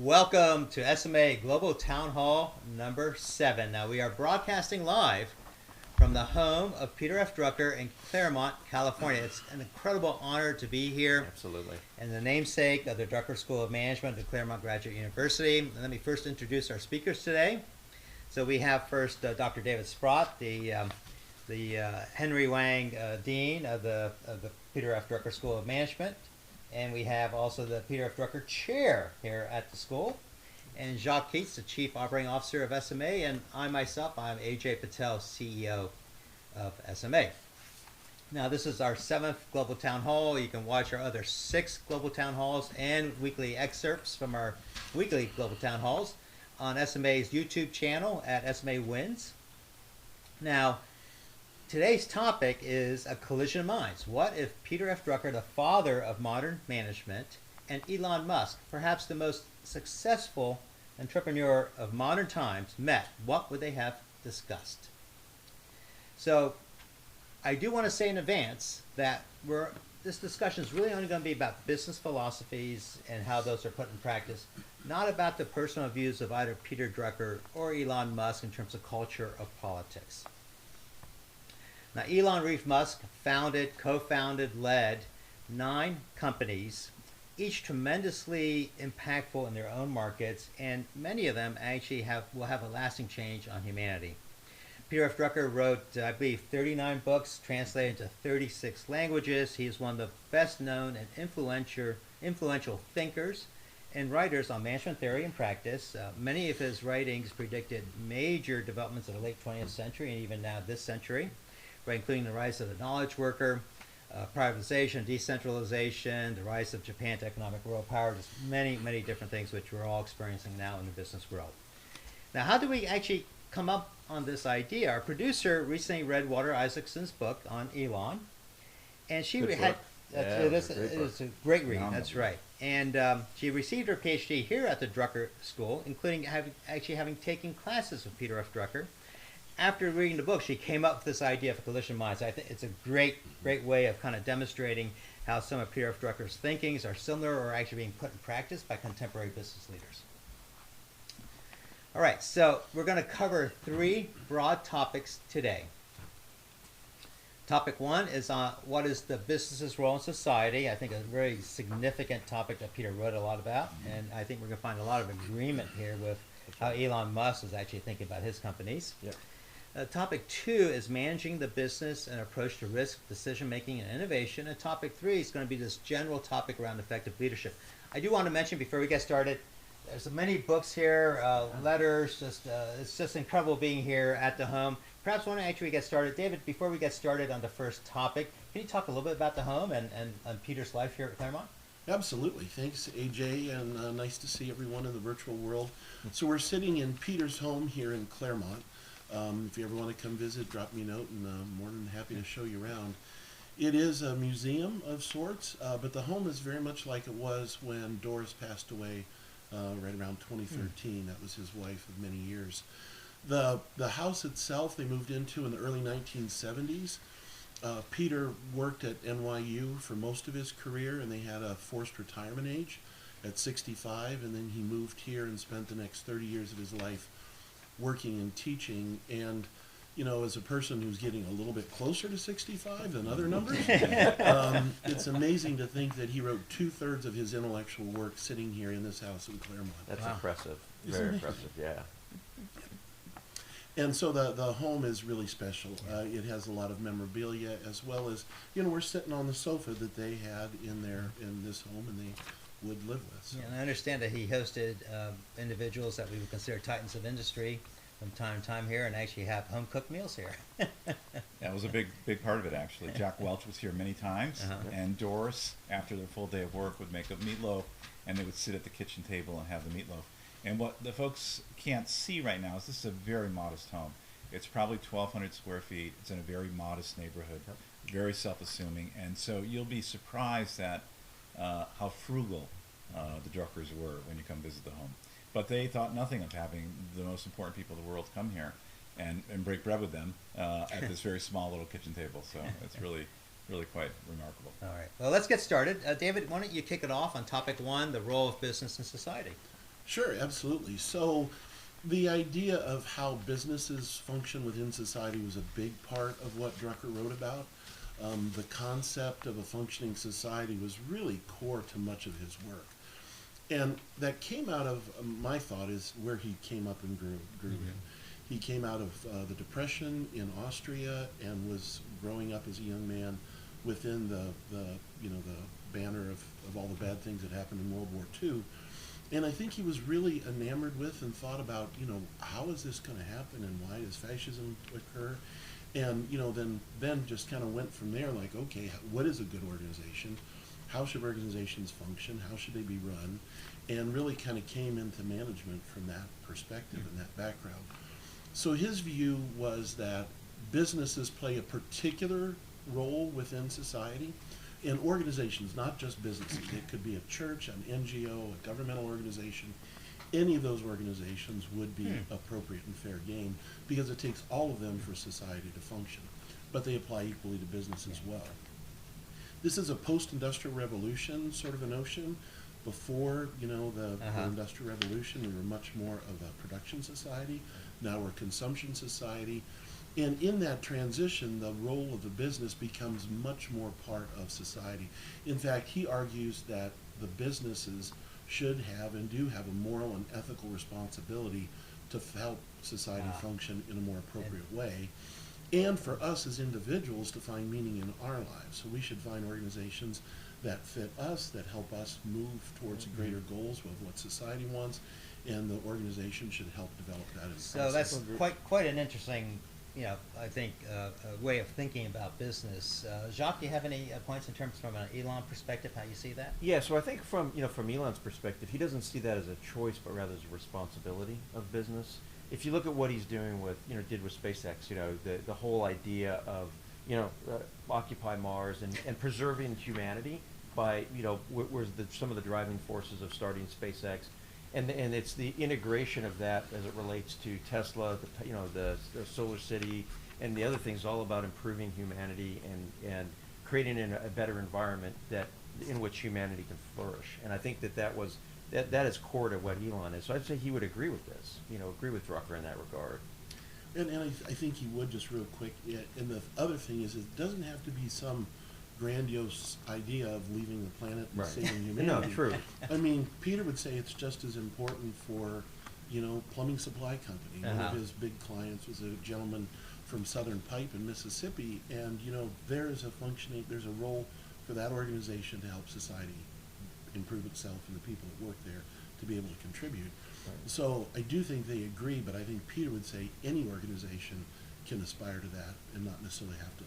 Welcome to SMA Global Town Hall number 7. Now we are broadcasting live from the home of Peter F. Drucker in Claremont, California. It's an incredible honor to be here. Absolutely. And the namesake of the Drucker School of Management at Claremont Graduate University. And let me first introduce our speakers today. So we have first Dr. David Sprott, the Henry Wang Dean of the Peter F. Drucker School of Management. And we have also the Peter F. Drucker Chair here at the school. And Jacques Keats, the Chief Operating Officer of SMA. And I myself, I'm AJ Patel, CEO of SMA. Now, this is our 7th Global Town Hall. You can watch our other 6 Global Town Halls and weekly excerpts from our weekly Global Town Halls on SMA's YouTube channel at SMA Wins. Now, today's topic is a collision of minds. What if Peter F. Drucker, the father of modern management, and Elon Musk, perhaps the most successful entrepreneur of modern times, met? What would they have discussed? So I do want to say in advance that this discussion is really only going to be about business philosophies and how those are put in practice, not about the personal views of either Peter Drucker or Elon Musk in terms of culture of politics. Now, Elon Reeve Musk founded, co-founded, led 9 companies, each tremendously impactful in their own markets, and many of them actually will have a lasting change on humanity. Peter F. Drucker wrote, I believe, 39 books translated into 36 languages. He is one of the best known and influential thinkers and writers on management theory and practice. Many of his writings predicted major developments of the late 20th century and even now this century, right, including the rise of the knowledge worker, privatization, decentralization, the rise of Japan to economic world power, just many, many different things which we're all experiencing now in the business world. Now, how do we actually come up on this idea? Our producer recently read Walter Isaacson's book on Elon, and she it's a great read. That's right. And she received her PhD here at the Drucker School, including having taken classes with Peter F. Drucker. After reading the book, she came up with this idea of collision of minds. I think it's a great way of kind of demonstrating how some of Peter F. Drucker's thinkings are similar or actually being put in practice by contemporary business leaders. All right, so we're going to cover 3 broad topics today. Topic 1 is what is the business's role in society. I think a very significant topic that Peter wrote a lot about, and I think we're going to find a lot of agreement here with how Elon Musk is actually thinking about his companies. Yep. Topic 2 is managing the business and approach to risk, decision-making, and innovation. And topic 3 is going to be this general topic around effective leadership. I do want to mention before we get started, there's many books here, letters, it's just incredible being here at the home. Perhaps why don't actually get started. David, before we get started on the first topic, can you talk a little bit about the home and Peter's life here at Claremont? Absolutely. Thanks, AJ, and nice to see everyone in the virtual world. So we're sitting in Peter's home here in Claremont. If you ever want to come visit, drop me a note, and I'm more than happy to show you around. It is a museum of sorts, but the home is very much like it was when Doris passed away right around 2013. That was his wife of many years. The house itself they moved into in the early 1970s. Peter worked at NYU for most of his career, and they had a forced retirement age at 65, and then he moved here and spent the next 30 years of his life working and teaching. And you know, as a person who's getting a little bit closer to 65 than other numbers, it's amazing to think that he wrote 2/3 of his intellectual work sitting here in this house in Claremont. That's Wow. impressive. Very impressive, yeah. And so the home is really special. It has a lot of memorabilia, as well as, you know, we're sitting on the sofa that they had in this home, and they would live with. So. Yeah, and I understand that he hosted individuals that we would consider titans of industry from time to time here and actually have home-cooked meals here. That was a big part of it, actually. Jack Welch was here many times, and Doris, after their full day of work, would make up meatloaf, and they would sit at the kitchen table and have the meatloaf. And what the folks can't see right now is this is a very modest home. It's probably 1,200 square feet. It's in a very modest neighborhood, very self-assuming, and so you'll be surprised at how frugal the Druckers were when you come visit the home. But they thought nothing of having the most important people in the world come here and break bread with them at this very small little kitchen table. So it's really quite remarkable. All right. Well, let's get started. David, why don't you kick it off on topic 1, the role of business in society? Sure, absolutely. So the idea of how businesses function within society was a big part of what Drucker wrote about. The concept of a functioning society was really core to much of his work. And that came out of, my thought is where he came up and grew in. He came out of the Depression in Austria and was growing up as a young man within the banner of all the bad things that happened in World War II. And I think he was really enamored with and thought about, how is this going to happen and why does fascism occur? And, then just kind of went from there like, okay, what is a good organization? How should organizations function? How should they be run? And really kind of came into management from that perspective and that background. So his view was that businesses play a particular role within society, and organizations, not just businesses. It could be a church, an NGO, a governmental organization. Any of those organizations would be appropriate and fair game because it takes all of them for society to function. But they apply equally to business as well. This is a post-industrial revolution sort of a notion. Before, the Industrial Revolution, we were much more of a production society. Now we're a consumption society. And in that transition, the role of the business becomes much more part of society. In fact, he argues that the businesses should have and do have a moral and ethical responsibility to help society function in a more appropriate way. And for us as individuals to find meaning in our lives. So we should find organizations that fit us, that help us move towards greater goals of what society wants, and the organization should help develop that. So that's quite an interesting, I think, way of thinking about business. Jacques, do you have any points in terms from an Elon perspective, how you see that? Yeah, so I think from Elon's perspective, he doesn't see that as a choice, but rather as a responsibility of business. If you look at what he's doing with, did with SpaceX, the whole idea of, occupy Mars and preserving humanity by, where's some of the driving forces of starting SpaceX. And it's the integration of that as it relates to Tesla, the Solar City, and the other things, all about improving humanity and creating a better environment in which humanity can flourish. And I think that is core to what Elon is. So I'd say he would agree with this, agree with Drucker in that regard. And I think he would, just real quick. Yeah, and the other thing is, it doesn't have to be some grandiose idea of leaving the planet and saving humanity. No, true. I mean, Peter would say it's just as important for, plumbing supply company. One of his big clients was a gentleman from Southern Pipe in Mississippi, and there's a role for that organization to help society improve itself and the people that work there to be able to contribute. Right. So I do think they agree, but I think Peter would say any organization can aspire to that and not necessarily have to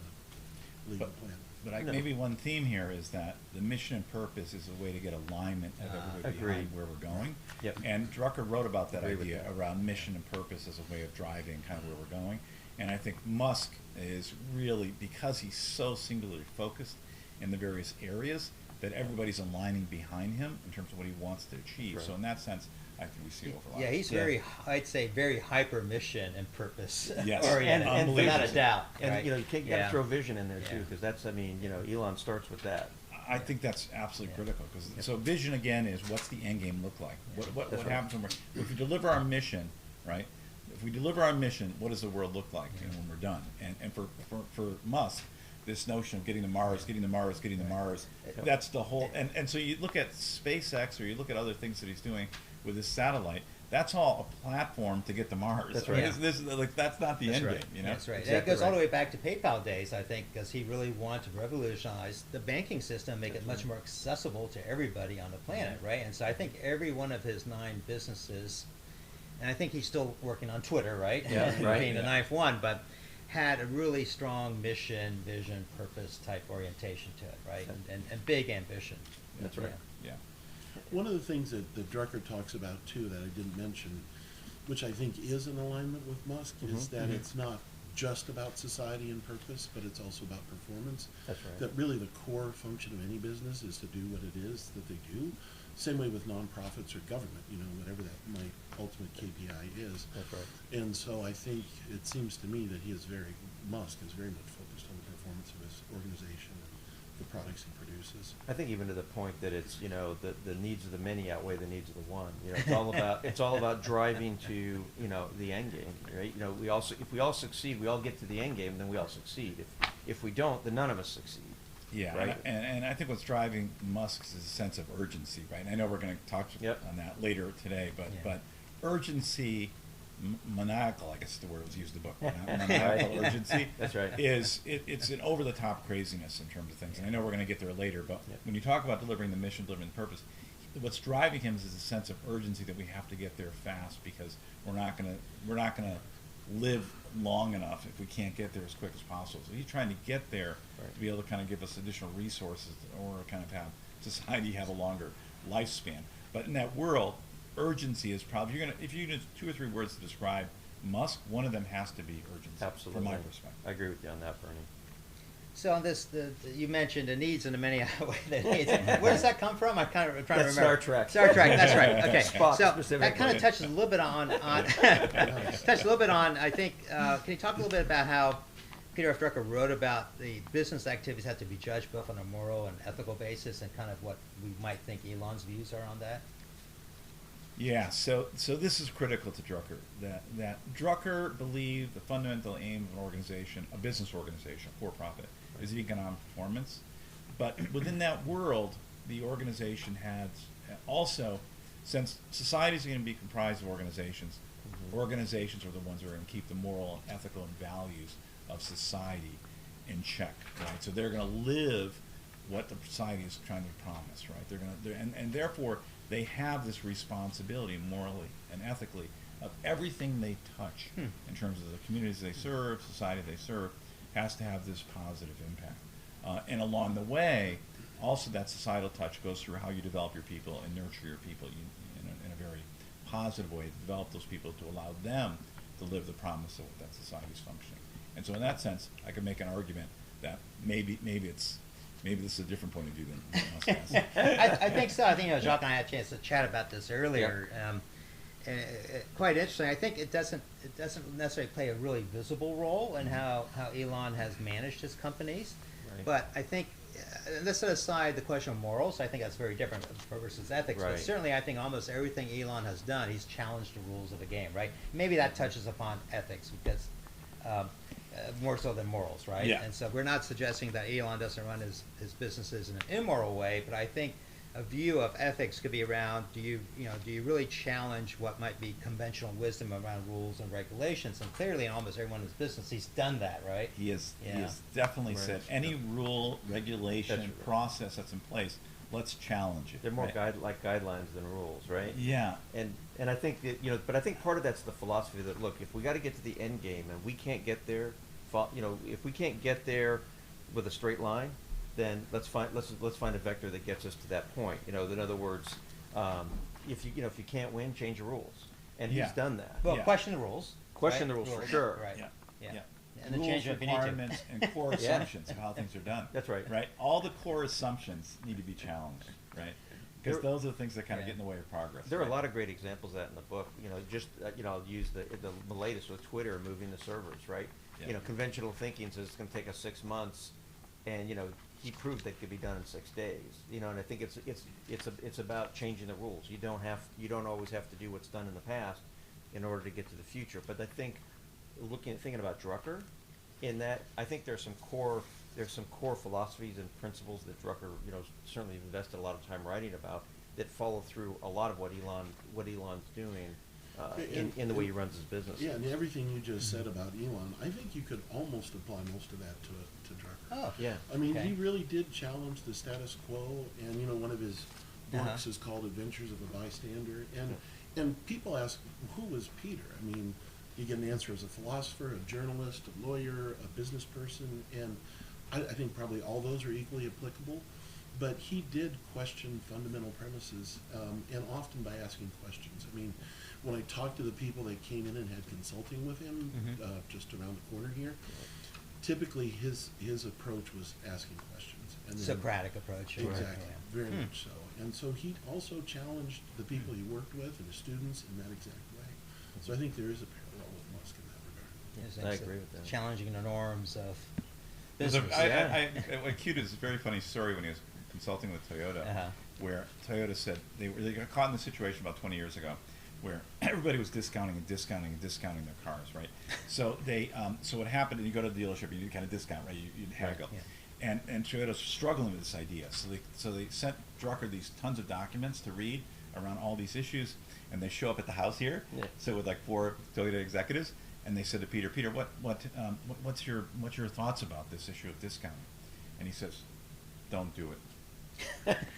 leave the planet. But maybe one theme here is that the mission and purpose is a way to get alignment of everybody behind where we're going. Yep. And Drucker wrote about that idea around mission and purpose as a way of driving kind of where we're going. And I think Musk is really, because he's so singularly focused in the various areas, that everybody's aligning behind him in terms of what he wants to achieve. Right. So in that sense, I think we see overlap. Yeah, he's I'd say very hyper mission and purpose yes. oriented, and without a doubt. And right? you gotta throw vision in there too, because that's, Elon starts with that. I think that's absolutely critical, because so vision again is, what's the end game look like? What happens when if we deliver our mission, right? If we deliver our mission, what does the world look like when we're done? And for Musk, this notion of getting to Mars, that's the whole. And so you look at SpaceX, or you look at other things that he's doing with his satellite. That's all a platform to get to Mars. That's right. That's not the end game. That's right. Exactly and it goes all the way back to PayPal days, I think, because he really wanted to revolutionize the banking system, make it much more accessible to everybody on the planet, right? And so I think every one of his 9 businesses, and I think he's still working on Twitter, right? Yeah, right. Being the 9th one, but had a really strong mission, vision, purpose type orientation to it, right? And big ambition. That's right. Yeah. One of the things that Drucker talks about too that I didn't mention, which I think is in alignment with Musk, is that it's not just about society and purpose, but it's also about performance. That's right. That really the core function of any business is to do what it is that they do. Same way with nonprofits or government, whatever that ultimate KPI is. That's right. And so I think it seems to me that Musk is very much focused on the performance of his organization and the products he produces. I think even to the point that it's, you know, the needs of the many outweigh the needs of the one. You know, it's all about driving to, you know, the end game, right? You know, if we all succeed, we all get to the end game, then we all succeed. If we don't, then none of us succeed. Yeah, right? and I think what's driving Musk is a sense of urgency, right? And I know we're going to talk on that later today, but urgency, maniacal, I guess is the word was used in the book. Maniacal urgency. That's right. It's an over-the-top craziness in terms of things, and I know we're going to get there later. But when you talk about delivering the mission, delivering the purpose, what's driving him is a sense of urgency that we have to get there fast because we're not going to live long enough if we can't get there as quick as possible. So he's trying to get there to be able to kind of give us additional resources or kind of have society have a longer lifespan. But in that world, urgency is probably, if you use 2 or 3 words to describe Musk, one of them has to be urgency. Absolutely. From my perspective. I agree with you on that, Bernie. So on this, you mentioned the needs and the many outweigh the needs. Where does that come from? I'm kind of trying to remember. Star Trek. Star Trek. That's right. Okay. Spock so specifically. that kind of touches a little bit on touches a little bit on. I think. Can you talk a little bit about how Peter F. Drucker wrote about the business activities have to be judged both on a moral and ethical basis, and kind of what we might think Elon's views are on that? Yeah, so this is critical to Drucker, that Drucker believed the fundamental aim of an organization, a business organization, for-profit, is economic performance. But within that world, the organization had also, since society is going to be comprised of organizations, organizations are the ones that are going to keep the moral and ethical and values of society in check, right? So they're going to live what the society is trying to promise, right? And therefore they have this responsibility morally and ethically of everything they touch in terms of the communities they serve, society they serve, has to have this positive impact. And along the way, also that societal touch goes through how you develop your people and nurture your people in a very positive way, to develop those people to allow them to live the promise of what that society is functioning. And so in that sense, I could make an argument that maybe this is a different point of view than Musk has. I think so. I think Jacques and I had a chance to chat about this earlier. Quite interesting. I think it doesn't necessarily play a really visible role in how Elon has managed his companies. Right. But I think, let's set aside the question of morals. I think that's very different versus ethics. Right. But certainly I think almost everything Elon has done, he's challenged the rules of the game, right? Maybe that touches upon ethics because more so than morals, right? Yeah. And so we're not suggesting that Elon doesn't run his businesses in an immoral way, but I think a view of ethics could be around, do you really challenge what might be conventional wisdom around rules and regulations? And clearly in almost everyone in his business, he's done that, right? He has definitely said any rule, regulation, process that's in place, let's challenge it. They're more right? like guidelines than rules, right? Yeah. And I think that, but I think part of that's the philosophy that, look, if we got to get to the end game and we can't get there, if we can't get there with a straight line, then let's find a vector that gets us to that point. In other words, if you can't win, change the rules, and he's done that. Well, question the rules. Question right? the rules for sure. Right. Yeah. And then rules, change it if you need to. requirements, and core assumptions of how things are done. That's right. Right. All the core assumptions need to be challenged. Right. Because those are the things that kind of get in the way of progress. There are a lot of great examples of that in the book. I'll use the latest with Twitter moving the servers, right? Yeah. Conventional thinking says it's going to take us 6 months, and he proved that could be done in 6 days. And I think it's about changing the rules. You don't always have to do what's done in the past in order to get to the future. But I think thinking about Drucker, in that I think there's some core philosophies and principles that Drucker certainly invested a lot of time writing about that follow through a lot of what Elon's doing in the way he runs his business. Yeah, and everything you just said about Elon, I think you could almost apply most of that to Drucker. Oh, yeah. I mean, okay. he really did challenge the status quo, and one of his books is called Adventures of a Bystander, and people ask, who was Peter? I mean, you get an answer as a philosopher, a journalist, a lawyer, a business person, and I think probably all those are equally applicable, but he did question fundamental premises, and often by asking questions. I mean, when I talked to the people that came in and had consulting with him, just around the corner here, typically his approach was asking questions. And then, Socratic approach. Exactly, very much so. And so he also challenged the people he worked with and his students in that exact way. So I think there is a parallel with Musk in that regard. I agree with that. Challenging the norms of business. What cute is a very funny story when he was consulting with Toyota, where Toyota said they got caught in the situation about 20 years ago, where everybody was discounting their cars, right? So so what happened? And you go to the dealership, and you kind of discount, right? You haggle. Yeah. And Toyota's struggling with this idea, so they sent Drucker these tons of documents to read around all these issues, and they show up at the house here. Yeah. So with like 4 Toyota executives, and they said to Peter, what's your thoughts about this issue of discounting? And he says, don't do it.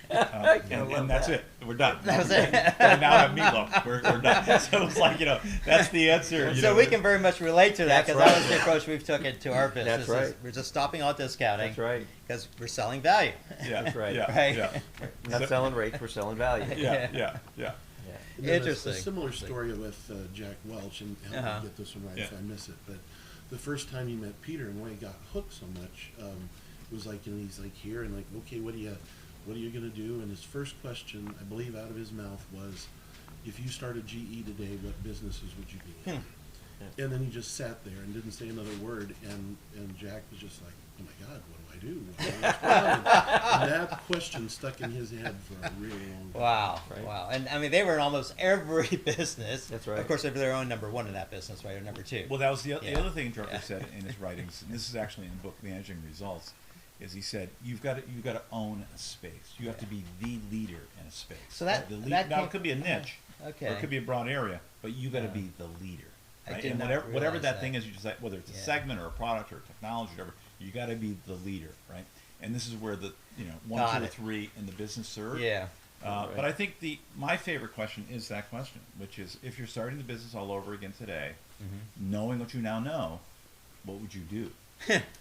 And that's it. We're done. That was it. Now have meatloaf. We're done. So it's like, that's the answer. So we can very much relate to that, because right. that was the approach we've taken to our business. That's right. We're just stopping all discounting. That's right. Because we're selling value. Yeah. That's right. Yeah. Right? Yeah. We're not selling rates, we're selling value. Yeah. And then Interesting. A similar story with Jack Welch, and help me get this one right if I miss it. But the first time he met Peter, and why he got hooked so much, it was like, he's like here, and like, okay, what are you gonna do? And his first question, I believe, out of his mouth was, if you started GE today, what businesses would you be in? And then he just sat there and didn't say another word, and Jack was just like, oh my God, what do I do? And that question stuck in his head for a really long time. Wow, Right. wow. And I mean, they were in almost every business. That's right. Of course, they're their own number 1 in that business, right, or number 2. Well, that was the other thing Drucker said in his writings, and this is actually in the book Managing Results, is he said you've got to own a space. You have to be the leader in a space. So that now it could be a niche, okay, or it could be a broad area, but you got to be the leader. I Right? did And not whatever realize that that. thing is, you decide whether it's a segment or a product or technology or whatever, you got to be the leader, right? And this is where the 1, Got 2, or it. 3 in the business serve. Yeah. But I think my favorite question is that question, which is, if you're starting the business all over again today, knowing what you now know, what would you do?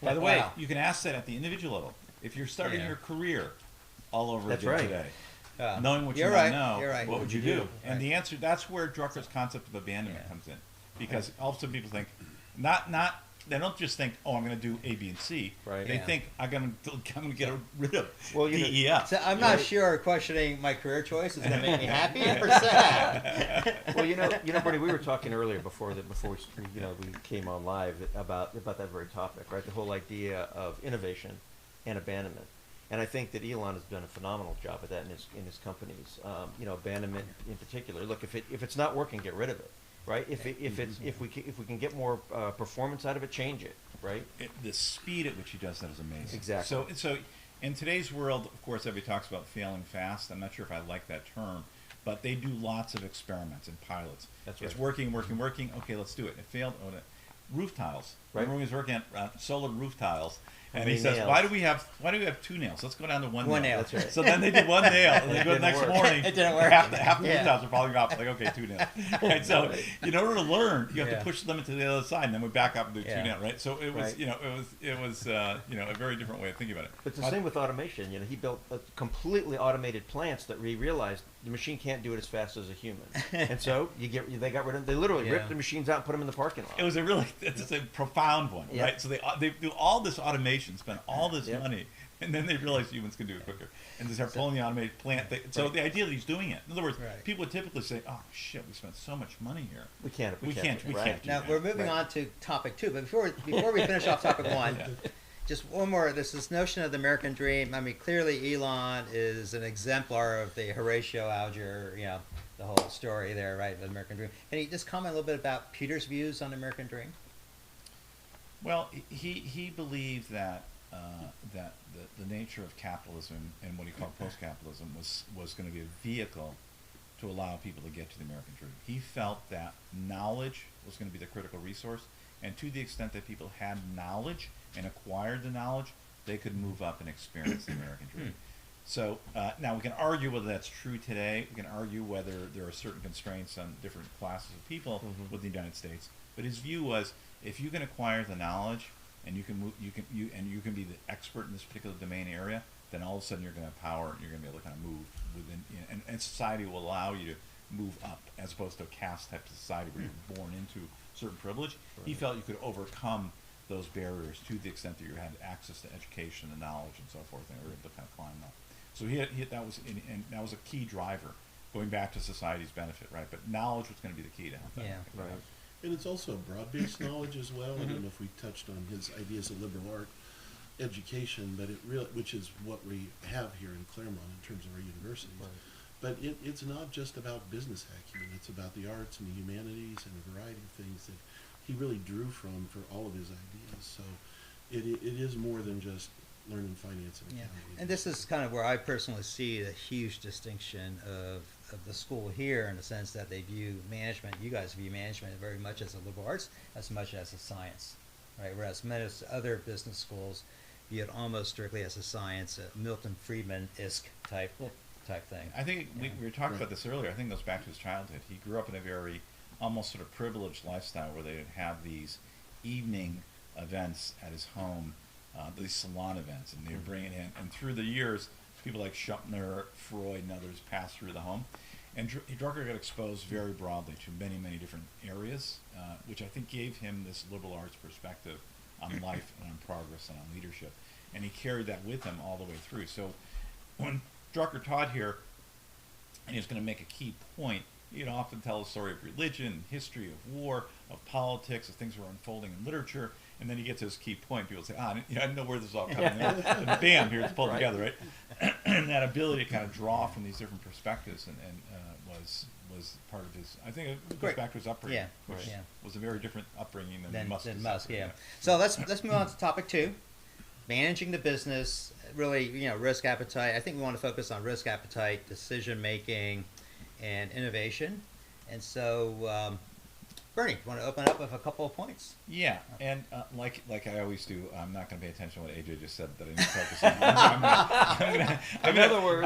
By the way, Wow. you can ask that at the individual level. If you're starting your career all over That's again right. today, knowing what you You're now right. know, You're right. what would you do? do? And the answer, that's where Drucker's concept of abandonment comes in. Because all of a sudden people think, they don't just think, oh, I'm going to do A, B, and C. Right. They Yeah. think I'm going to get rid of Well, D, E, F. So I'm not sure questioning my career choice is going to make me happy or sad. Well, Bernie, we were talking earlier before we came on live about that very topic, right? The whole idea of innovation and abandonment. And I think that Elon has done a phenomenal job of that in his companies. Abandonment in particular. Look, if it's not working, get rid of it, right? If we can get more performance out of it, change it, right? The speed at which he does that is amazing. Exactly. So in today's world, of course, everybody talks about failing fast. I'm not sure if I like that term, but they do lots of experiments and pilots. That's right. It's working. Okay, let's do it. It failed. Roof tiles. Right. Remember when he was working on solar roof tiles, and he Many says, nails. "Why do we have 2 nails? Let's go down to one nail." That's right. So then they did 1 nail, and they go the didn't next work. morning. It didn't work. Half the roof Yeah. tiles are falling off. Like, okay, 2 nails. Right. So in order to learn, you have Yeah. to push them into the other side, and then we back up and do 2 Yeah. nails. Right. So it was, Right. it was a very different way of thinking about it. But it's the same with automation. He built completely automated plants that we realized the machine can't do it as fast as a human, and so they got rid of them. They literally ripped the machines out and put them in the parking lot. It was it's a profound one, Yeah. right? So they do all this automation, spend all this Yep. money, and then they realize humans can do it quicker, and they start pulling the automated plant. So the idea that he's doing it, in other words, Right. people would typically say, "Oh shit, we spent so much money here." We can't. We can't do Now that. we're moving on to topic 2, but before we finish off topic 1, just one more. There's this notion of the American dream. I mean, clearly Elon is an exemplar of the Horatio Alger, the whole story there, right? The American dream. Can you just comment a little bit about Peter's views on the American dream? Well, he believed that that the nature of capitalism and what he called post-capitalism was going to be a vehicle to allow people to get to the American dream. He felt that knowledge was going to be the critical resource, and to the extent that people had knowledge and acquired the knowledge, they could move up and experience the American dream. So now we can argue whether that's true today. We can argue whether there are certain constraints on different classes of people with the United States. But his view was, if you can acquire the knowledge and you can be the expert in this particular domain area, then all of a sudden you're going to have power and you're going to be able to kind of move within, and society will allow you to move up, as opposed to a caste type of society where you're born into certain privilege. Right. He felt you could overcome those barriers to the extent that you had access to education and knowledge and so forth, and were able to kind of climb up. So that was a key driver, going back to society's benefit, right? But knowledge was going to be the key to help that. Yeah, right. And it's also broad-based knowledge as well. I don't know if we touched on his ideas of liberal art. education, but it really, which is what we have here in Claremont in terms of our universities. Right. But it's not just about business acumen. It's about the arts and the humanities and a variety of things that he really drew from for all of his ideas. So it is more than just learning finance and Yeah, accounting. and this is kind of where I personally see the huge distinction of the school here, in the sense that they view management, you guys view management very much as a liberal arts as much as a science, right? Whereas most other business schools view it almost strictly as a science, a Milton Friedman-esque type thing. I think we were talking Right. about this earlier. I think it goes back to his childhood. He grew up in a very almost sort of privileged lifestyle where they would have these evening events at his home, these salon events, and they would bring it in. And through the years, people like Schupner, Freud, and others passed through the home. And Drucker got exposed very broadly to many, many different areas, which I think gave him this liberal arts perspective on life and on progress and on leadership. And he carried that with him all the way through. So when Drucker taught here, and he was going to make a key point, he'd often tell a story of religion, history of war, of politics, of things that were unfolding in literature, and then he gets to his key point. People say, I didn't know where this was all coming in. And bam, here it's pulled Right. together, right? And that ability to kind of draw from these different perspectives and was part of his, I think it goes Great. back to his upbringing, Yeah, which yeah. was a very different upbringing than Than Musk's Musk, yeah. upbringing. So let's move on to topic 2, managing the business. Really, risk appetite. I think we want to focus on risk appetite, decision making, and innovation. And so, Bernie, you want to open up with a couple of points? Yeah, and like I always do, I'm not going to pay attention to what AJ just said that I need to focus on. I'm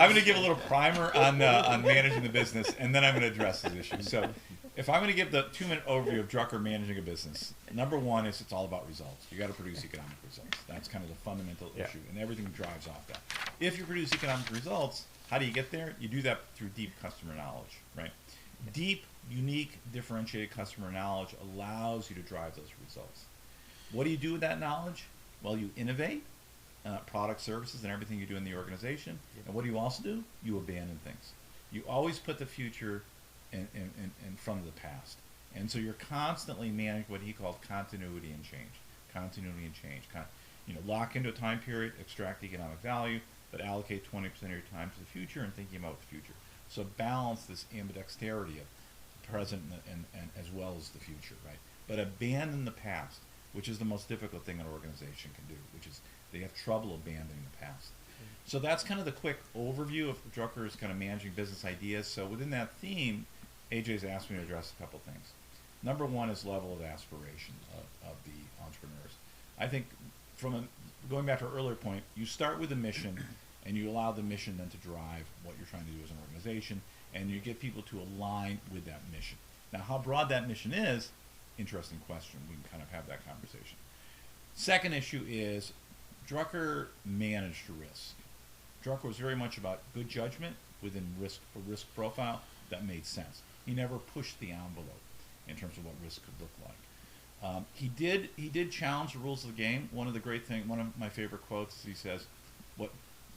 going to give a little primer on managing the business, and then I'm going to address these issues. So, if I'm going to give the 2-minute overview of Drucker managing a business, number one is it's all about results. You got to produce economic results. That's kind of the fundamental issue, and everything drives off that. If you produce economic results, how do you get there? You do that through deep customer knowledge, right? Deep, unique, differentiated customer knowledge allows you to drive those results. What do you do with that knowledge? Well, you innovate product, services, and everything you do in the organization. And what do you also do? You abandon things. You always put the future in front of the past. And so you're constantly managing what he called continuity and change. Continuity and change. Lock into a time period, extract economic value, but allocate 20% of your time to the future and thinking about the future. So balance this ambidexterity of the present and as well as the future, right? But abandon the past, which is the most difficult thing an organization can do, which is they have trouble abandoning the past. So that's kind of the quick overview of Drucker's kind of managing business ideas. So within that theme, AJ's asked me to address a couple things. Number one is level of aspiration of the entrepreneurs. I think going back to our earlier point, you start with a mission and you allow the mission then to drive what you're trying to do as an organization, and you get people to align with that mission. Now, how broad that mission is, interesting question. We can kind of have that conversation. Second issue is Drucker managed risk. Drucker was very much about good judgment within a risk profile that made sense. He never pushed the envelope in terms of what risk could look like. He did challenge the rules of the game. One of my favorite quotes, he says, what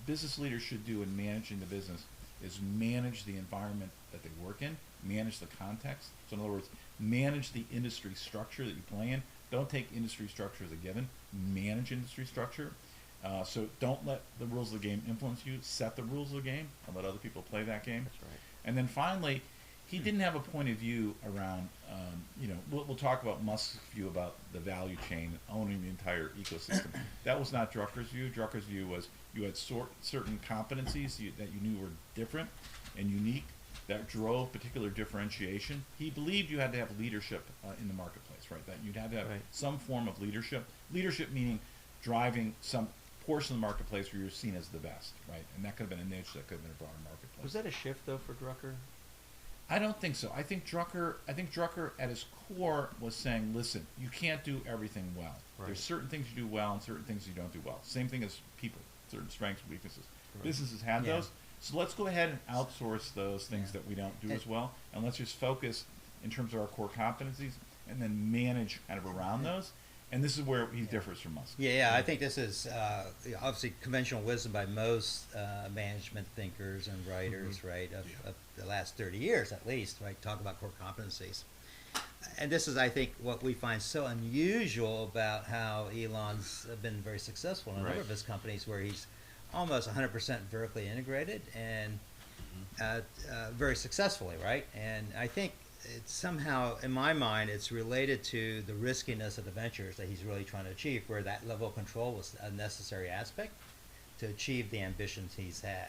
business leaders should do in managing the business is manage the environment that they work in, manage the context. So in other words, manage the industry structure that you play in. Don't take industry structure as a given. Manage industry structure. So don't let the rules of the game influence you. Set the rules of the game and let other people play that game. That's right. And then finally, he didn't have a point of view around, we'll talk about Musk's view about the value chain, owning the entire ecosystem. That was not Drucker's view. Drucker's view was you had certain competencies that you knew were different and unique that drove particular differentiation. He believed you had to have leadership in the marketplace, right? That you'd have to have some form of leadership. Leadership meaning driving some portion of the marketplace where you're seen as the best, right? And that could have been a niche, that could have been a broader marketplace. Was that a shift though for Drucker? I don't think so. I think Drucker at his core was saying, listen, you can't do everything well. Right. There's certain things you do well and certain things you don't do well. Same thing as people, certain strengths and weaknesses. Right. Businesses had those. So let's go ahead and outsource those things that we don't do as well, and let's just focus in terms of our core competencies and then manage kind of around those. And this is where he differs from us. Yeah, I think this is obviously conventional wisdom by most management thinkers and writers, right, of the last 30 years at least, right, talk about core competencies. and this is, I think, what we find so unusual about how Elon's been very successful in a number of his companies, where he's almost 100% vertically integrated and very successfully, right? And I think it's somehow, in my mind, it's related to the riskiness of the ventures that he's really trying to achieve, where that level of control was a necessary aspect to achieve the ambitions he's had.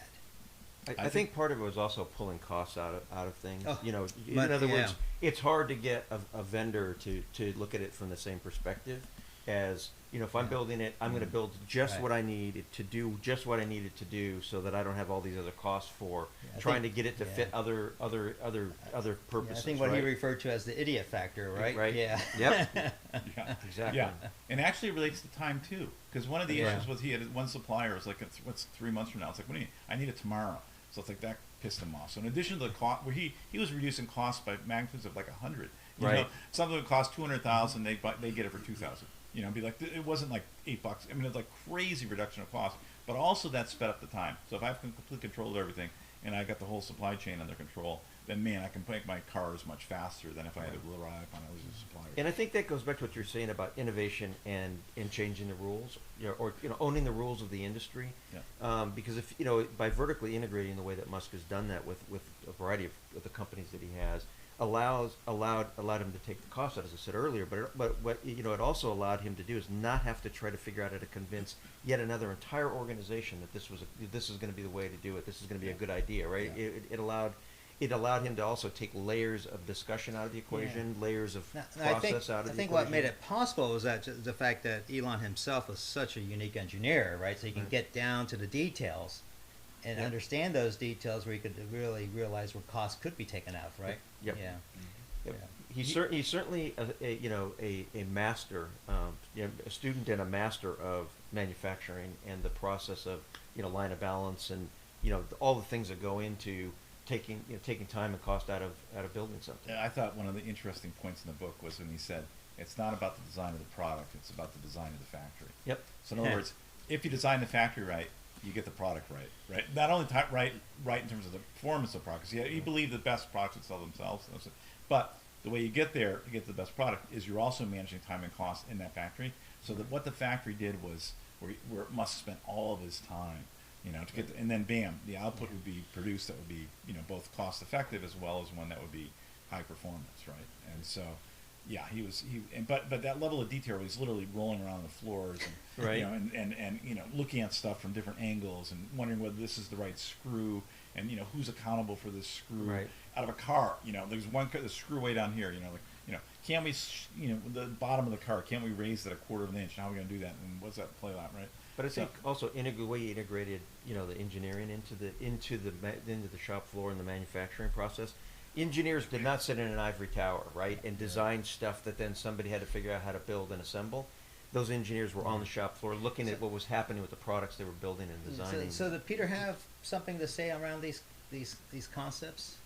I think part of it was also pulling costs out of things. Oh, You know, in but, other yeah. words, it's hard to get a vendor to look at it from the same perspective as, you know, if I'm building it, I'm going to build just Right. what I need it to do, just what I need it to do, so that I don't have all these other costs for I trying think- to get it to yeah. fit other purposes. I think what right? he referred to as the idiot factor, right? Right. Yeah. Yep. Yeah. Exactly. Yeah, and actually it relates to time too, because one of the Yeah. issues was he had one supplier was like, what's 3 months from now? It's like, what do you? I need it tomorrow. So it's like that pissed him off. So in addition to the cost, where he was reducing costs by magnitudes of like 100. You Right. know, something would cost 200,000, they get it for 2,000. You know, be like, it wasn't like $8. I mean, it's like crazy reduction of cost, but also that sped up the time. So if I have complete control of everything and I got the whole supply chain under control, then man, I can make my cars much faster than if I had to rely upon other suppliers. And I think that goes back to what you're saying about innovation and changing the rules, you know, or owning the rules of the industry. Yeah. Because if by vertically integrating the way that Musk has done that with a variety of the companies that he has, allowed him to take the cost out, as I said earlier. But what it also allowed him to do is not have to try to figure out how to convince yet another entire organization that this is going to be the way to do it. This is going to be a good idea, right? Yeah. It allowed him to also take layers of discussion out of the equation, layers of Now, process out of the equation. I think what made it possible was that the fact that Elon himself was such a unique engineer, right? So he can get down to the details and Yep. understand those details, where he could really realize where costs could be taken out, right? Yep. Yeah. Yep. Yeah. He's certainly a master, a student and a master of manufacturing and the process of line of balance and all the things that go into taking time and cost out of building something. Yeah, I thought one of the interesting points in the book was when he said, it's not about the design of the product, it's about the design of the factory. Yep. So in other words, if you design the factory right, you get the product right? Not only right in terms of the performance of products. Yeah, you believe the best products would sell themselves, but the way you get there to get the best product is you're also managing time and cost in that factory. So that what the factory did was where Musk spent all of his time, to get and then bam, the output would be produced that would be both cost effective as well as one that would be high performance, right? And so. Yeah, but that level of detail, he's literally rolling around the floors and Right. and looking at stuff from different angles and wondering whether this is the right screw and who's accountable for this screw Right. out of a car. There's the screw way down here. Can we the bottom of the car, can't we raise it a quarter of an inch? How are we going to do that? And what's that play out, right? But I think also way he integrated the engineering into the shop floor and the manufacturing process. Engineers did not sit in an ivory tower, right, and design stuff that then somebody had to figure out how to build and assemble. Those engineers were on the shop floor looking at what was happening with the products they were building and designing. So did Peter have something to say around these concepts?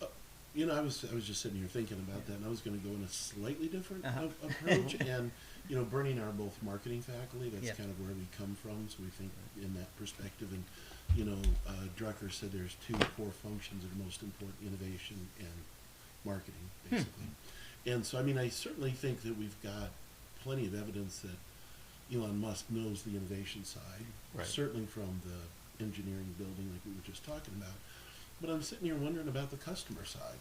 I was just sitting here thinking about that, and I was going to go in a slightly different Uh-huh. approach. And Bernie and I are both marketing faculty. That's Yeah. kind of where we come from. So we think in that perspective. And Drucker said there's two core functions that are most important: innovation and marketing, basically. And so, I certainly think that we've got plenty of evidence that Elon Musk knows the innovation side. Right. Certainly from the engineering building, like we were just talking about. But I'm sitting here wondering about the customer side.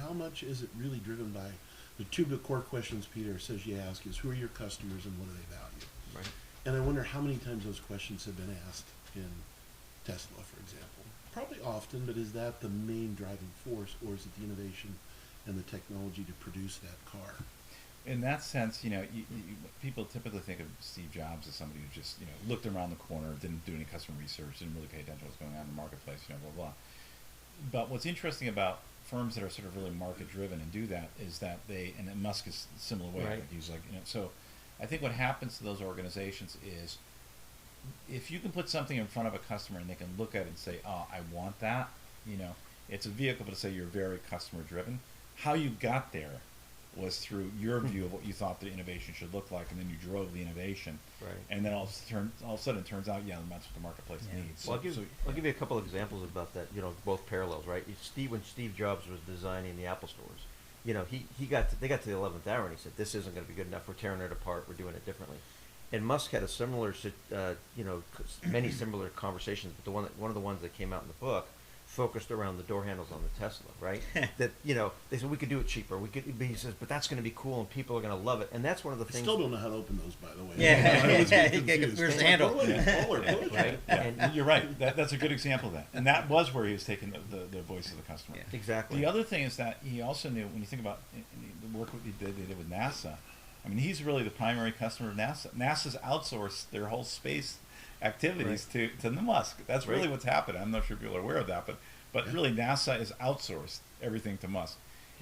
How much is it really driven by the two big core questions Peter says you ask is who are your customers and what do they value? Right. And I wonder how many times those questions have been asked in Tesla, for example. Probably often, but is that the main driving force, or is it the innovation and the technology to produce that car? In that sense, people typically think of Steve Jobs as somebody who just looked around the corner, didn't do any customer research, didn't really pay attention to what's going on in the marketplace, blah blah. But what's interesting about firms that are sort of really market driven and do that is that and Musk is a similar way. Right. Like he's like so. I think what happens to those organizations is if you can put something in front of a customer and they can look at it and say, "Oh, I want that," it's a vehicle to say you're very customer driven. How you got there was through your view of what you thought the innovation should look like, and then you drove the innovation. Right. And then all of a sudden it turns out, that's what the marketplace needs. Well, I'll give you a couple examples about that. Both parallels, right? When Steve Jobs was designing the Apple stores, you know, they got to the 11th hour and he said, this isn't going to be good enough. We're tearing it apart. We're doing it differently. And Musk had a similar, you know, many similar conversations, but one of the ones that came out in the book focused around the door handles on the Tesla, right? That, you know, they said we could do it cheaper. He says, but that's going to be cool and people are going to love it. And that's one of the I things. still don't know how to open those, by the way. Yeah. I always get You get confused. where's the I'm handle? like, "Oh, pull it." Right? Yeah, And you're right. That's a good example of that. And that was where he was taking the voice of the customer. Yeah. exactly. The other thing is that he also knew, when you think about the work they did with NASA, I mean, he's really the primary customer of NASA. NASA's outsourced their whole space activities to the Musk. That's really Right. what's happened. I'm not sure people are aware of that, but really NASA is outsourced everything to Musk.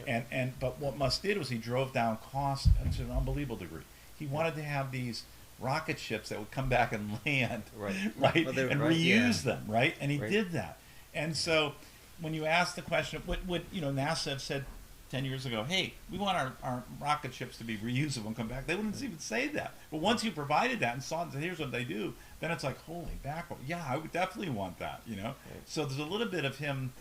Yeah. But what Musk did was he drove down cost to an unbelievable degree. He wanted to have these rocket ships that would come back and land, Right. right, Well, they're and right, reuse them, right? And he Right. did that. And so when you ask the question, would you know, NASA have said 10 years ago, hey, we want our rocket ships to be reusable and come back? They wouldn't even say that. But once you provided that and saw that here's what they do, then it's like, holy mackerel, yeah, I would definitely want that, you know? Right. So there's a little bit of him.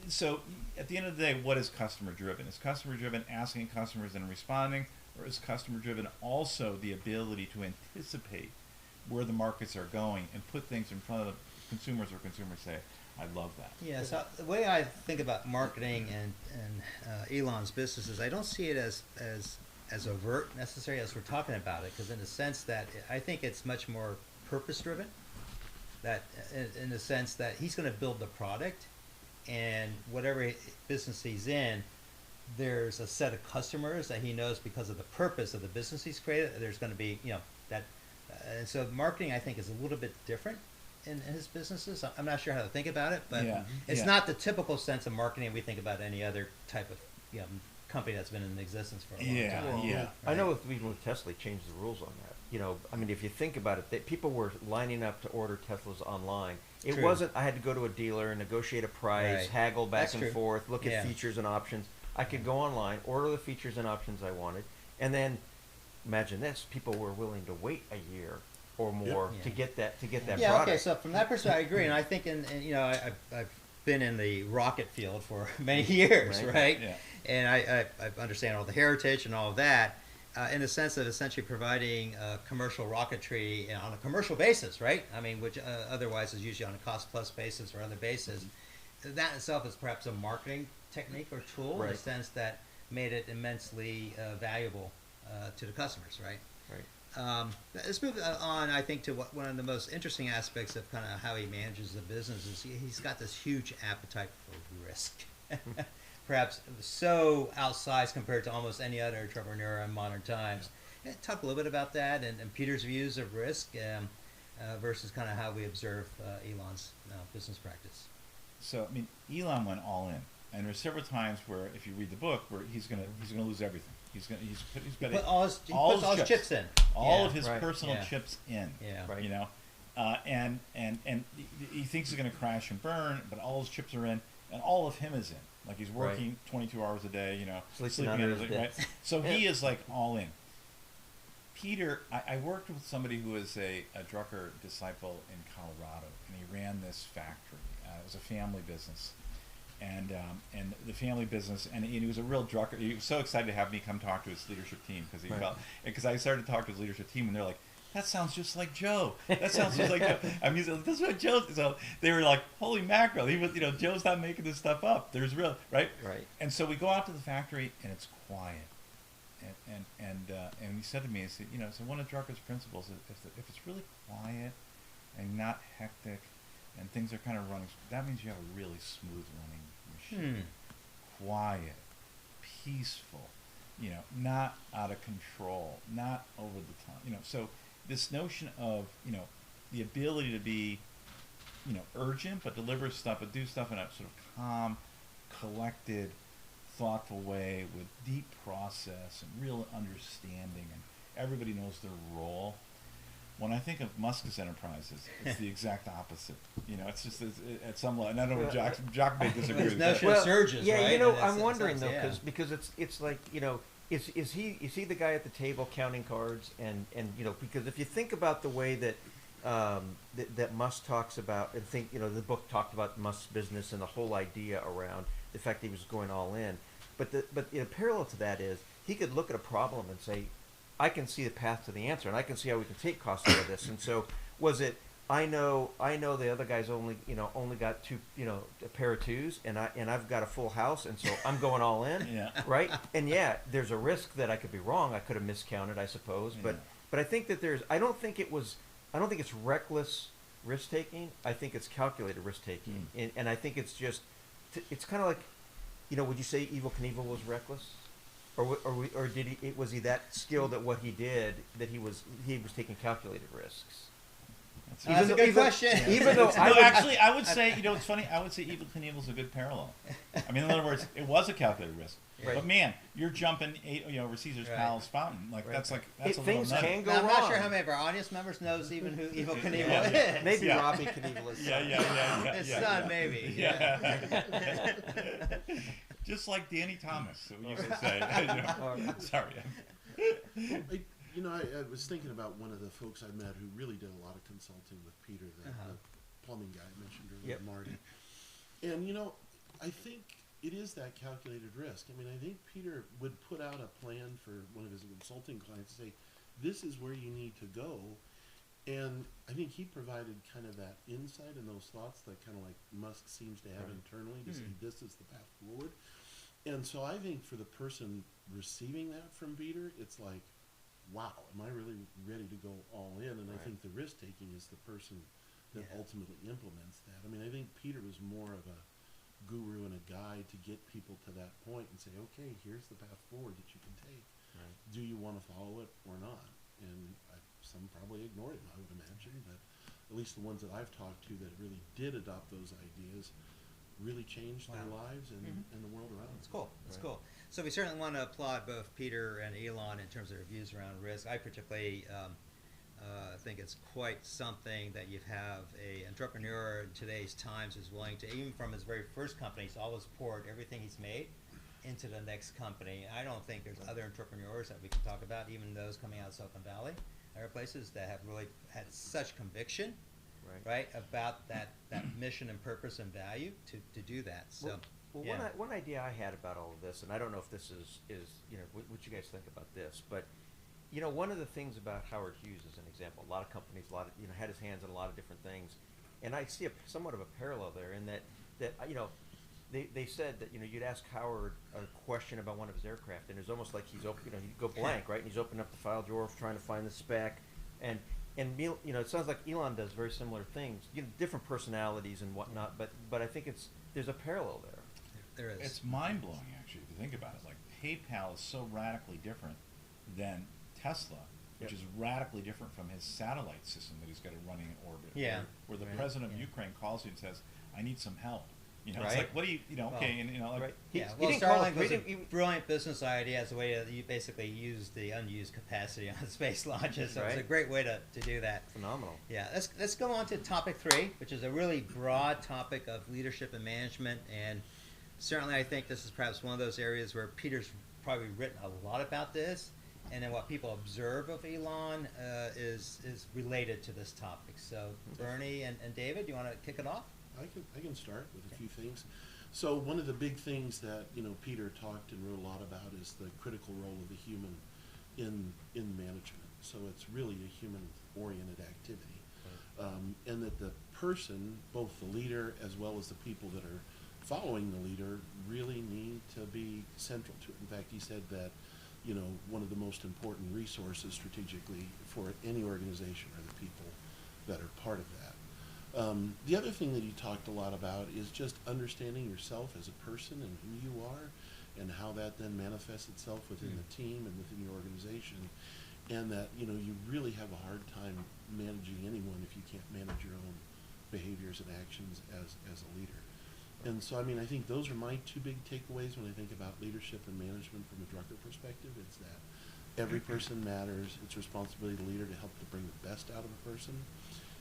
So at the end of the day, what is customer driven? Is customer driven asking customers and responding, or is customer driven also the ability to anticipate where the markets are going and put things in front of the consumers, or consumers say, I love that. Yeah, so the way I think about marketing and Elon's business is I don't see it as overt necessarily as we're talking about it, because in the sense that I think it's much more purpose driven. That in the sense that he's going to build the product, and whatever business he's in, there's a set of customers that he knows because of the purpose of the business he's created. There's going to be, you know, that, and so marketing I think is a little bit different in his businesses. I'm not sure how to think about it, but Yeah, it's yeah. not the typical sense of marketing we think about any other type of, you know, company that's been in existence for a long Yeah, time. yeah. I know even with Tesla, he changed the rules on that. You know, I mean, if you think about it, people were lining up to order Teslas online. It True. wasn't, I had to go to a dealer and negotiate a price, Right. haggle back That's and true. forth, look Yeah. at features and options. I could go online, order the features and options I wanted, and then imagine this: people were willing to wait a year or more Yeah. to get that Yeah, product. okay, so from that perspective, I agree, and I think, you know, I've been in the rocket field for many years, Right. right? Yeah. And I understand all the heritage and all of that, in the sense of essentially providing commercial rocketry on a commercial basis, right? I mean, which otherwise is usually on a cost-plus basis or other basis. That itself is perhaps a marketing technique or tool in Right. the sense that made it immensely valuable to the customers, right? Right. Let's move on, I think, to one of the most interesting aspects of kind of how he manages the business is he's got this huge appetite for risk. Perhaps so outsized compared to almost any other entrepreneur in modern times. Talk a little bit about that and Peter's views of risk versus kind of how we observe Elon's business practice. So I mean, Elon went all in, and there's several times where, if you read the book, where he's gonna lose everything. He's got He it- puts all his chips in. all Yeah. of his Right. personal Yeah. chips in. Yeah. Right. You know, and he thinks he's going to crash and burn, but all his chips are in, and all of him is in. Like he's working 22 hours a day. You know, Sleeping under his right? bed. So he is like all in. Peter, I worked with somebody who was a Drucker disciple in Colorado, and he ran this factory. It was a family business. And the family business, and he was a real Drucker. He was so excited to have me come talk to his leadership team because he Right. felt, because I started to talk to his leadership team, and they're like, "That sounds just like Joe. That sounds just like Joe." I mean, this is what Joe. So they were like, "Holy mackerel! He was, you know, Joe's not making this stuff up. There's real, right?" Right. And so we go out to the factory, and it's quiet. And he said to me, he said, you know, so one of Drucker's principles is if it's really quiet and not hectic, and things are kind of running, that means you have a really smooth running machine. Quiet, peaceful, you know, not out of control, not over the top, you know. So this notion of, you know, the ability to be, you know, urgent but deliver stuff, but do stuff in a sort of calm, collected, thoughtful way with deep process and real understanding, and everybody knows their role. When I think of Musk's enterprises, it's the exact opposite. You know, it's just at some level. And I don't know if Jock may disagree There's with no that. Well, surges, yeah, right? you know, And I'm it's wondering yeah. though, because it's like, you know, is he the guy at the table counting cards, and you know, because if you think about the way that that Musk talks about, and think, you know, the book talked about Musk's business and the whole idea around the fact that he was going all in. But parallel to that is he could look at a problem and say, I can see the path to the answer, and I can see how we can take costs out of this. And so was it? I know the other guy's only got two, a pair of twos, and I've got a full house, and so I'm going all in, Yeah. right? And there's a risk that I could be wrong. I could have miscounted, I suppose, but I think that I don't think it's reckless risk taking. I think it's calculated risk taking, and I think it's just, it's kind of like, would you say Evel Knievel was reckless? Or did he? Was he that skilled at what he did that he was taking calculated risks? That's a good question. Even though I would say, it's funny. I would say Evel Knievel's a good parallel. I mean, in other words, it was a calculated risk. Right. But man, you're jumping over Caesar's Palace Fountain. Like that's a things little can go Now, I'm wrong. not sure how many of our audience members knows even who Evel Knievel is. Maybe Robbie Knievel is. Yeah. His son, maybe. Yeah. Just like Danny Thomas, we used to say. Sorry. I was thinking about one of the folks I met who really did a lot of consulting with Peter, the plumbing guy I mentioned earlier, Marty. And, I think it is that calculated risk. I mean, I think Peter would put out a plan for one of his consulting clients to say, this is where you need to go. And I think he provided kind of that insight and those thoughts that kind of like Musk seems to have internally to say, this is the path forward. And so I think for the person receiving that from Peter, it's like, wow, am I really ready to go all in? And I think the risk taking is the person that ultimately implements that. I mean, I think Peter was more of a guru and a guide to get people to that point and say, okay, here's the path forward that you can take. Right. Do you want to follow it or not? And some probably ignored him, I would imagine, but at least the ones that I've talked to that really did adopt those ideas really changed their lives and the world around them. It's cool. It's cool. So we certainly want to applaud both Peter and Elon in terms of their views around risk. I particularly think it's quite something that you have a entrepreneur in today's times who's willing to, even from his very first company, he's always poured everything he's made into the next company. I don't think there's other entrepreneurs that we can talk about, even those coming out of Silicon Valley, other places that have really had such conviction, right, about that mission and purpose and value to do that. So, one idea I had about all of this, and I don't know if this is what you guys think about this, but one of the things about Howard Hughes as an example, a lot of companies, had his hands in a lot of different things, and I see somewhat of a parallel there in that they said that you'd ask Howard a question about one of his aircraft, and it's almost like he's open, he'd go blank, right, and he's opening up the file drawer trying to find the spec, and it sounds like Elon does very similar things, different personalities and whatnot, but I think there's a parallel there. there is. It's mind blowing actually if you think about it. Like PayPal is so radically different than Tesla, which is radically different from his satellite system that he's got running in orbit. Yeah. Where the president of Ukraine calls you and says, "I need some help." It's Right. like, what do you, okay, and Right. Yeah, He well, didn't call Starlink it- was he a didn't- brilliant business idea as a way to basically use the unused capacity on the space launches. So it's a Right. great way to do that. Phenomenal. Yeah, let's go on to topic 3, which is a really broad topic of leadership and management. And certainly I think this is perhaps one of those areas where Peter's probably written a lot about this. And then what people observe of Elon is related to this topic. So Bernie and David, do you want to kick it off? I can start with a few things. So one of the big things that Peter talked and wrote a lot about is the critical role of the human in management. So it's really a human-oriented activity, and that the person, both the leader as well as the people that are following the leader, really need to be central to it. In fact, he said that one of the most important resources strategically for any organization are the people that are part of that. The other thing that he talked a lot about is just understanding yourself as a person and who you are and how that then manifests itself within the team and within your organization, and that you really have a hard time managing anyone if you can't manage your own behaviors and actions as a leader. And so, I think those are my two big takeaways when I think about leadership and management from a Drucker perspective. It's that every person matters. It's responsibility of the leader to help to bring the best out of a person,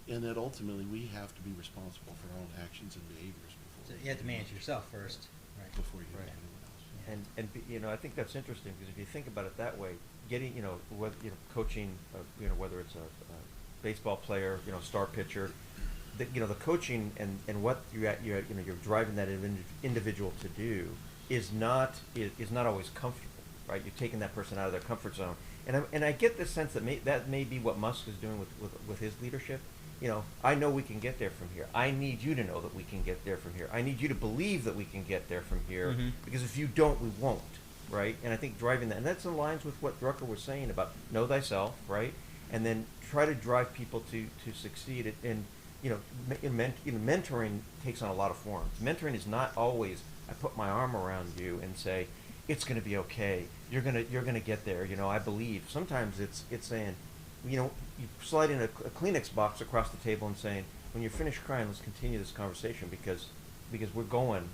and that ultimately we have to be responsible for our own actions and behaviors So before you have to manage yourself first. Right. before you Right. do anyone else. And I think that's interesting because if you think about it that way, getting coaching, whether it's a baseball player, star pitcher, the coaching and what you're driving that individual to do is not always comfortable, right? You're taking that person out of their comfort zone, and I get the sense that that may be what Musk is doing with his leadership. You know, I know we can get there from here. I need you to know that we can get there from here. I need you to believe that we can get there from here, because if you don't, we won't, right? And I think driving that, and that's in lines with what Drucker was saying about know thyself, right? And then try to drive people to succeed. And mentoring takes on a lot of forms. Mentoring is not always I put my arm around you and say it's going to be okay. You're gonna get there. You know, I believe. Sometimes it's saying, you know, you slide in a Kleenex box across the table and saying, when you're finished crying, let's continue this conversation because we're going,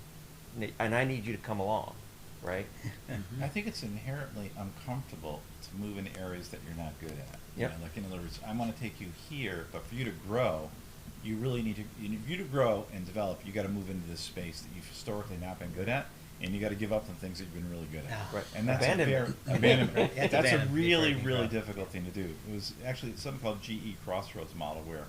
and I need you to come along, right? I think it's inherently uncomfortable to move in areas that you're not good at. Yep. You know, like in other words, I want to take you here, but for you to grow, you really need to grow and develop. You got to move into this space that you've historically not been good at, and you got to give up on things that you've been really good at. Right. And that's Abandonment. abandonment. You have to That's a abandon really, before you really grow. difficult thing to do. It was actually something called GE Crossroads model, where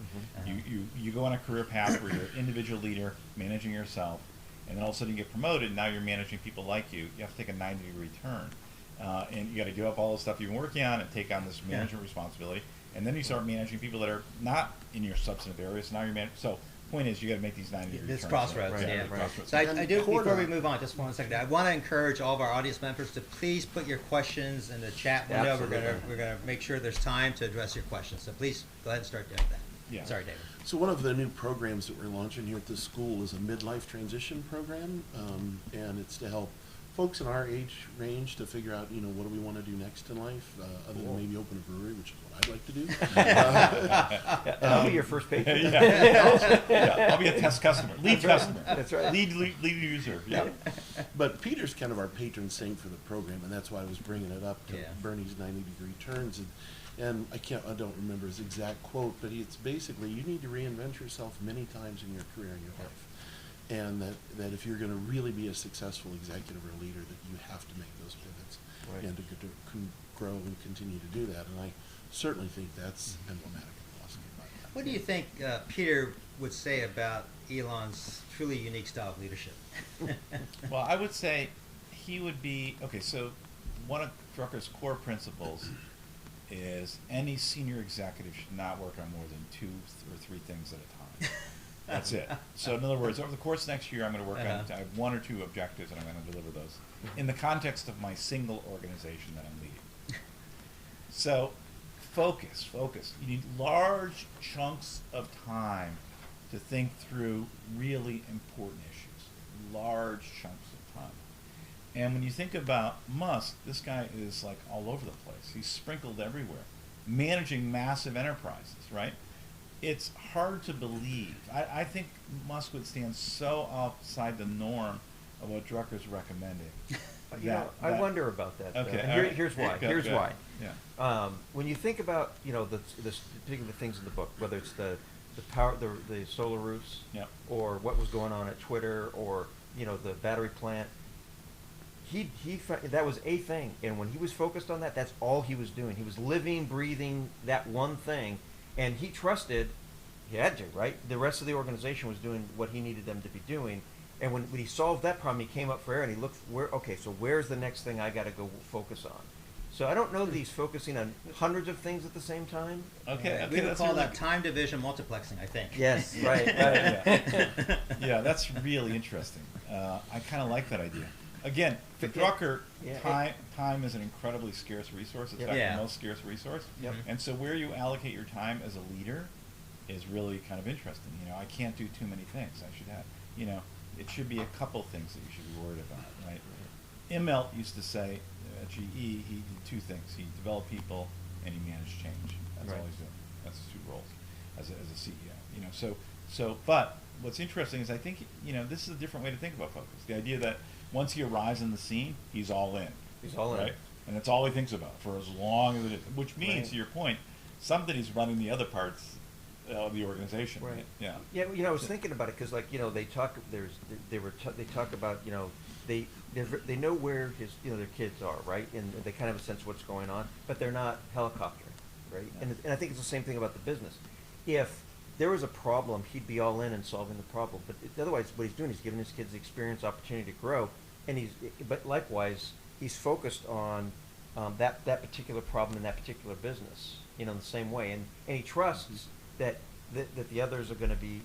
you go on a career path where you're an individual leader managing yourself, and then all of a sudden you get promoted, and now you're managing people like you. You have to take a 90-degree turn, and you got to give up all the stuff you've been working on and take on this management responsibility, and then you start managing people that are not in your substantive areas. So now you're So point is, you got to make these 90-degree This turns. crossroads, Right, yeah. right. Crossroads. So I do, before we Corda. move on, just 1 second, I want to encourage all of our audience members to please put your questions in the chat window. Absolutely. We're gonna make sure there's time to address your questions. So please go ahead and start doing that. Yeah. Sorry, David. So one of the new programs that we're launching here at this school is a midlife transition program, and it's to help folks in our age range to figure out, you know, what do we want to do next in life, other than maybe open a brewery, which is what I'd like to do. And I'll be your first patron. Yeah, I'll be a test customer, lead customer. That's right. Lead user. Yeah. But Peter's kind of our patron saint for the program, and that's why I was bringing it up to Yeah. Bernie's 90-degree turns. And I don't remember his exact quote, but it's basically, you need to reinvent yourself many times in your career and your life. And that if you're going to really be a successful executive or leader, that you have to make those pivots Right. and to grow and continue to do that. And I certainly think that's emblematic of philosophy. What do you think Peter would say about Elon's truly unique style of leadership? Well, I would say he would be, okay, so one of Drucker's core principles is any senior executive should not work on more than 2 or 3 things at a time. That's it. So in other words, over the course of next year, I'm going to work on, I have 1 or 2 objectives, and I'm going to deliver those in the context of my single organization that I'm leading. So focus. You need large chunks of time to think through really important issues. Large chunks of time. And when you think about Musk, this guy is like all over the place. He's sprinkled everywhere, managing massive enterprises, right? It's hard to believe. I think Musk would stand so outside the norm of what Drucker's recommending. You know, I wonder about that. Okay, And all right. here's why. Go, Here's go. why. Yeah. When you think about, you know, the particular things in the book, whether it's the power, the solar roofs, Yep. or what was going on at Twitter, or you know the battery plant, that was a thing, and when he was focused on that, that's all he was doing. He was living, breathing that one thing, and he trusted. He had to, right? The rest of the organization was doing what he needed them to be doing. And when he solved that problem, he came up for air and he looked so where's the next thing I got to go focus on? So I don't know that he's focusing on hundreds of things at the same time. Okay. We would that's call really that time division multiplexing, I think. Yes, right. Yeah, that's really interesting. I kind of like that idea. Again, for Drucker, time is an incredibly scarce resource. It's actually the most scarce resource. Yep. And so where you allocate your time as a leader is really kind of interesting. You know, I can't do too many things. I should have, you know, it should be a couple things that you should be worried about, right? Immelt used to say at GE, he did 2 things. He developed people and he managed change. That's all he's doing. That's his 2 roles as a CEO. You know, so but what's interesting is I think, you know, this is a different way to think about focus. The idea that once he arrives in the scene, he's all in. He's all in. Right? And that's all he thinks about for as long as it is. Which means, to your point, somebody's running the other parts of the organization. Right. Yeah. Yeah. You know, I was thinking about it because, like, you know, they talk. They talk about, you know, they know where their kids are, right, and they kind of have a sense of what's going on, but they're not helicoptering, right? Yeah. And I think it's the same thing about the business. If there was a problem, he'd be all in solving the problem. But otherwise, what he's doing is giving his kids the experience, opportunity to grow. and but likewise, he's focused on that particular problem in that particular business, in the same way, and he trusts that the others are going to be,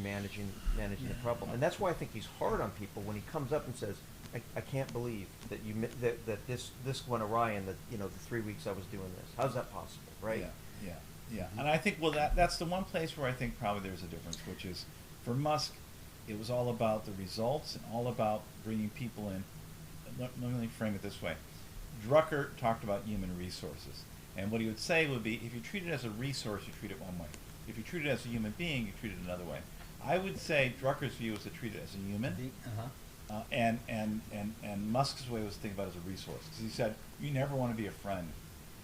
managing the problem, and that's why I think he's hard on people when he comes up and says, I can't believe that that this went awry in the 3 weeks I was doing this. How's that possible, right? Yeah. And I think, that's the one place where I think probably there's a difference, which is for Musk, it was all about the results and all about bringing people in. Let me frame it this way. Drucker talked about human resources. And what he would say would be, if you treat it as a resource, you treat it one way. If you treat it as a human being, you treat it another way. I would say Drucker's view is to treat it as a human. And Musk's way was to think about it as a resource. Because he said, you never want to be a friend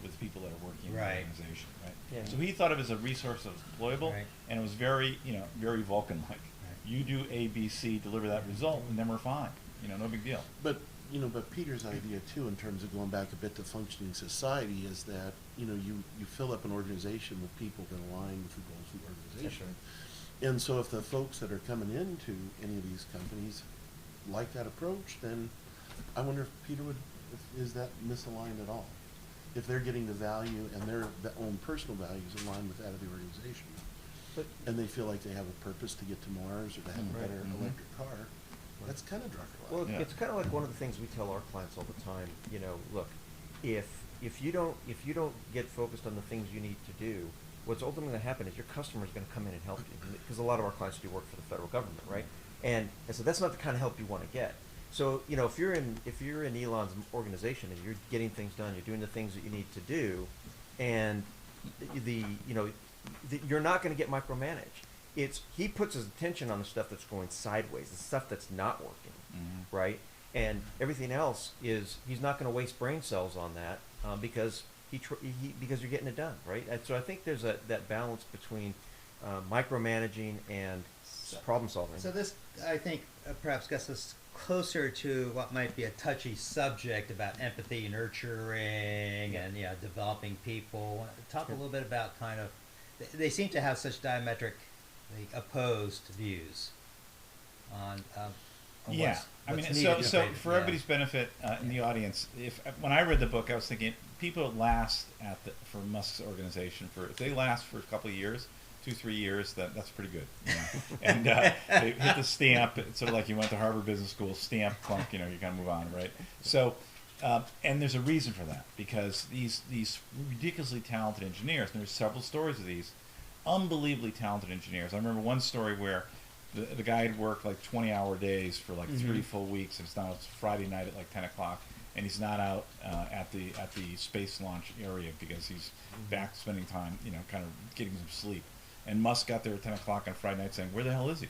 with people that are working in the organization, right? Yeah. So he thought of it as a resource that was deployable, and it was very, very Vulcan-like. You do A, B, C, deliver that result, and then we're fine. No big deal. But Peter's idea too, in terms of going back a bit to functioning society, is that you fill up an organization with people that align with the goals of the organization. Right. And so if the folks that are coming into any of these companies like that approach, then I wonder if Peter is that misaligned at all? If they're getting the value and their own personal values aligned with that of the organization, and they feel like they have a purpose to get to Mars or to have a better electric car, that's kind of Drucker. Well, it's kind of like one of the things we tell our clients all the time. Look, if you don't get focused on the things you need to do, what's ultimately going to happen is your customer is going to come in and help you, because a lot of our clients do work for the federal government, right? And so that's not the kind of help you want to get. So if you're in Elon's organization and you're getting things done, you're doing the things that you need to do, and you're not going to get micromanaged. He puts his attention on the stuff that's going sideways, the stuff that's not working, right? And everything else he's not going to waste brain cells on that because because you're getting it done, right? And so I think there's that balance between micromanaging and problem solving. So this, I think, perhaps gets us closer to what might be a touchy subject about empathy, nurturing, and developing people. Talk a little bit about they seem to have such diametrically opposed views on what's needed. So for everybody's benefit in the audience, when I read the book, I was thinking people last for Musk's organization if they last for a couple of years, 2-3 years, that's pretty good. And they hit the stamp. It's sort of like you went to Harvard Business School, stamp, clunk, you kind of move on, right? So, and there's a reason for that, because these ridiculously talented engineers, and there's several stories of these unbelievably talented engineers. I remember one story where the guy had worked like 20-hour days for like 3 full weeks, and it's Friday night at like 10 o'clock, and he's not out at the space launch area because he's back spending time, kind of getting some sleep. And Musk got there at 10 o'clock on Friday night saying, where the hell is he?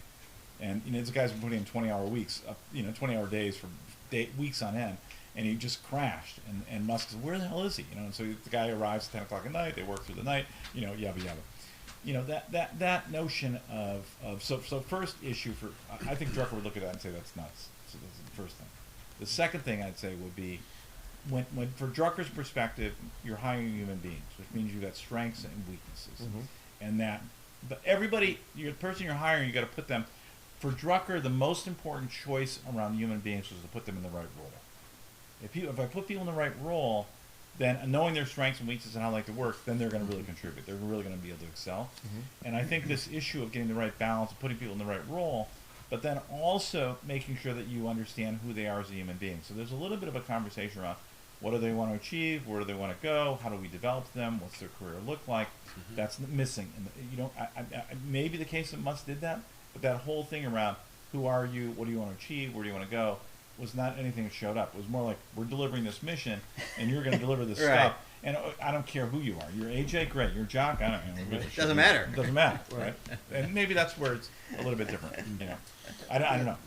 And this guy's been putting in 20-hour weeks, 20-hour days for weeks on end, and he just crashed. And Musk says, where the hell is he? And so the guy arrives at 10 o'clock at night, they work through the night, yabba yabba. That notion of so first issue I think Drucker would look at that and say that's nuts. So that's the first thing. The second thing I'd say would be, when for Drucker's perspective, you're hiring human beings, which means you've got strengths and weaknesses, and that. But everybody, the person you're hiring, you got to put them. For Drucker, the most important choice around human beings was to put them in the right role. If I put people in the right role, then knowing their strengths and weaknesses and how they like to work, then they're going to really contribute. They're really going to be able to excel. And I think this issue of getting the right balance, of putting people in the right role, but then also making sure that you understand who they are as a human being. So there's a little bit of a conversation around what do they want to achieve, where do they want to go, how do we develop them, what's their career look like. That's missing. And maybe the case that Musk did that, but that whole thing around who are you, what do you want to achieve, where do you want to go, was not anything that showed up. It was more like, we're delivering this mission, and you're going to deliver this stuff. And I don't care who you are. You're AJ, great. You're Jock, I don't know. It doesn't matter. It doesn't matter, right? And maybe that's where it's a little bit different. I don't know.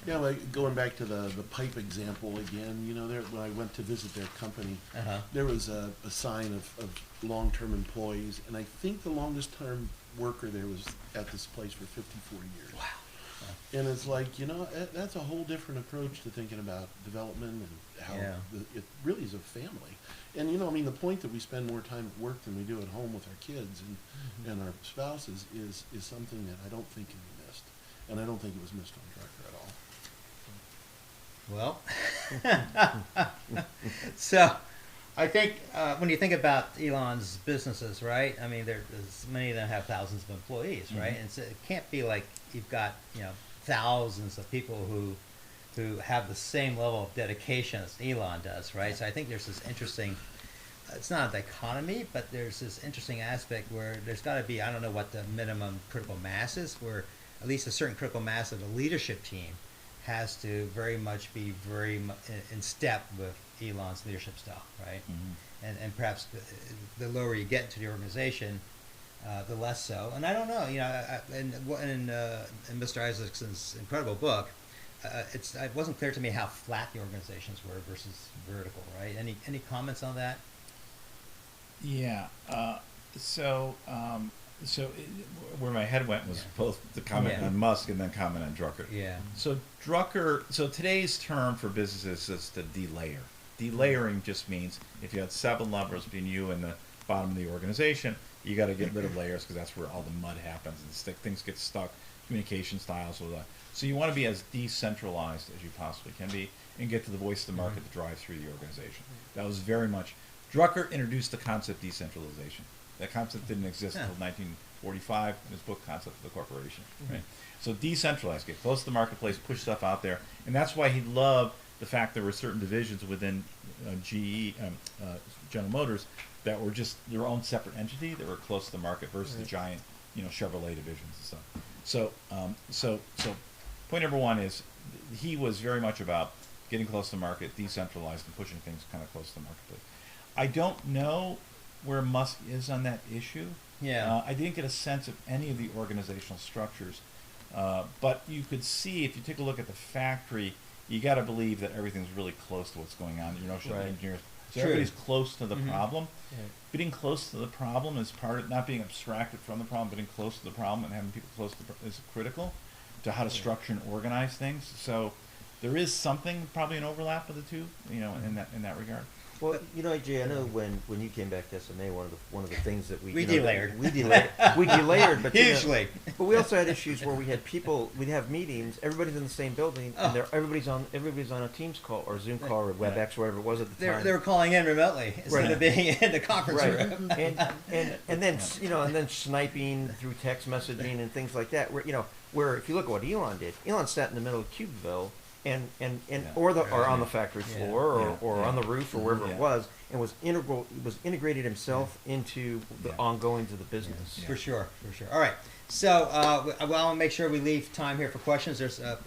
Yeah, like going back to the pipe example again, when I went to visit their company, there was a sign of long-term employees, and I think the longest-term worker there was at this place for 54 years. Wow. And it's like, that's a whole different approach to thinking about development and how it really is a family. And, the point that we spend more time at work than we do at home with our kids and our spouses is something that I don't think can be missed. And I don't think it was missed on Drucker at all. Well, so I think when you think about Elon's businesses, right? I mean, there's many of them have thousands of employees, right? And so it can't be like you've got thousands of people who have the same level of dedication as Elon does, right? So I think there's this interesting. It's not a dichotomy, but there's this interesting aspect where there's got to be, I don't know what the minimum critical mass is, where at least a certain critical mass of the leadership team has to very much be in step with Elon's leadership style, right? And perhaps the lower you get into the organization, the less so. And I don't know, in Mr. Isaacson's incredible book, it wasn't clear to me how flat the organizations were versus vertical, right? Any comments on that? Yeah. Where my head went was both the comment on Musk and then comment on Drucker. Yeah. So today's term for businesses is to delayer. Delayering just means if you had 7 levels between you and the bottom of the organization, you got to get rid of layers because that's where all the mud happens and things get stuck, communication styles, all that. So you want to be as decentralized as you possibly can be and get to the voice of the market to drive through the organization. That was very much Drucker introduced the concept of decentralization. That concept didn't exist until 1945 in his book, Concept of the Corporation. Right? So decentralize, get close to the marketplace, push stuff out there, and that's why he loved the fact there were certain divisions within GE, General Motors, that were just their own separate entity that were close to the market versus the giant, Chevrolet divisions and stuff. So point number one is he was very much about getting close to the market, decentralized, and pushing things kind of close to the marketplace. I don't know where Musk is on that issue. Yeah. I didn't get a sense of any of the organizational structures, but you could see if you take a look at the factory, you got to believe that everything's really close to what's going on. Engineers. So everybody's close to the problem. Right. Getting close to the problem is part of not being abstracted from the problem, but getting close to the problem and having people close to is critical to how to structure and organize things. So there is something, probably an overlap of the two, in that regard. Well, AJ, I know when you came back to SMA, one of the things that we delayered. we delayered, but hugely. But we also had issues where we'd have meetings. Everybody's in the same building, and everybody's on a Teams call or Zoom call or WebEx, whatever it was at the time. They were calling in remotely instead of being in the conference room. and then sniping through text messaging and things like that. Where if you look at what Elon did, Elon sat in the middle of Cubeville. Or on the factory floor or on the roof or wherever it was, and was integrated himself into the ongoings of the business. For sure. All right. So I want to make sure we leave time here for questions. There's a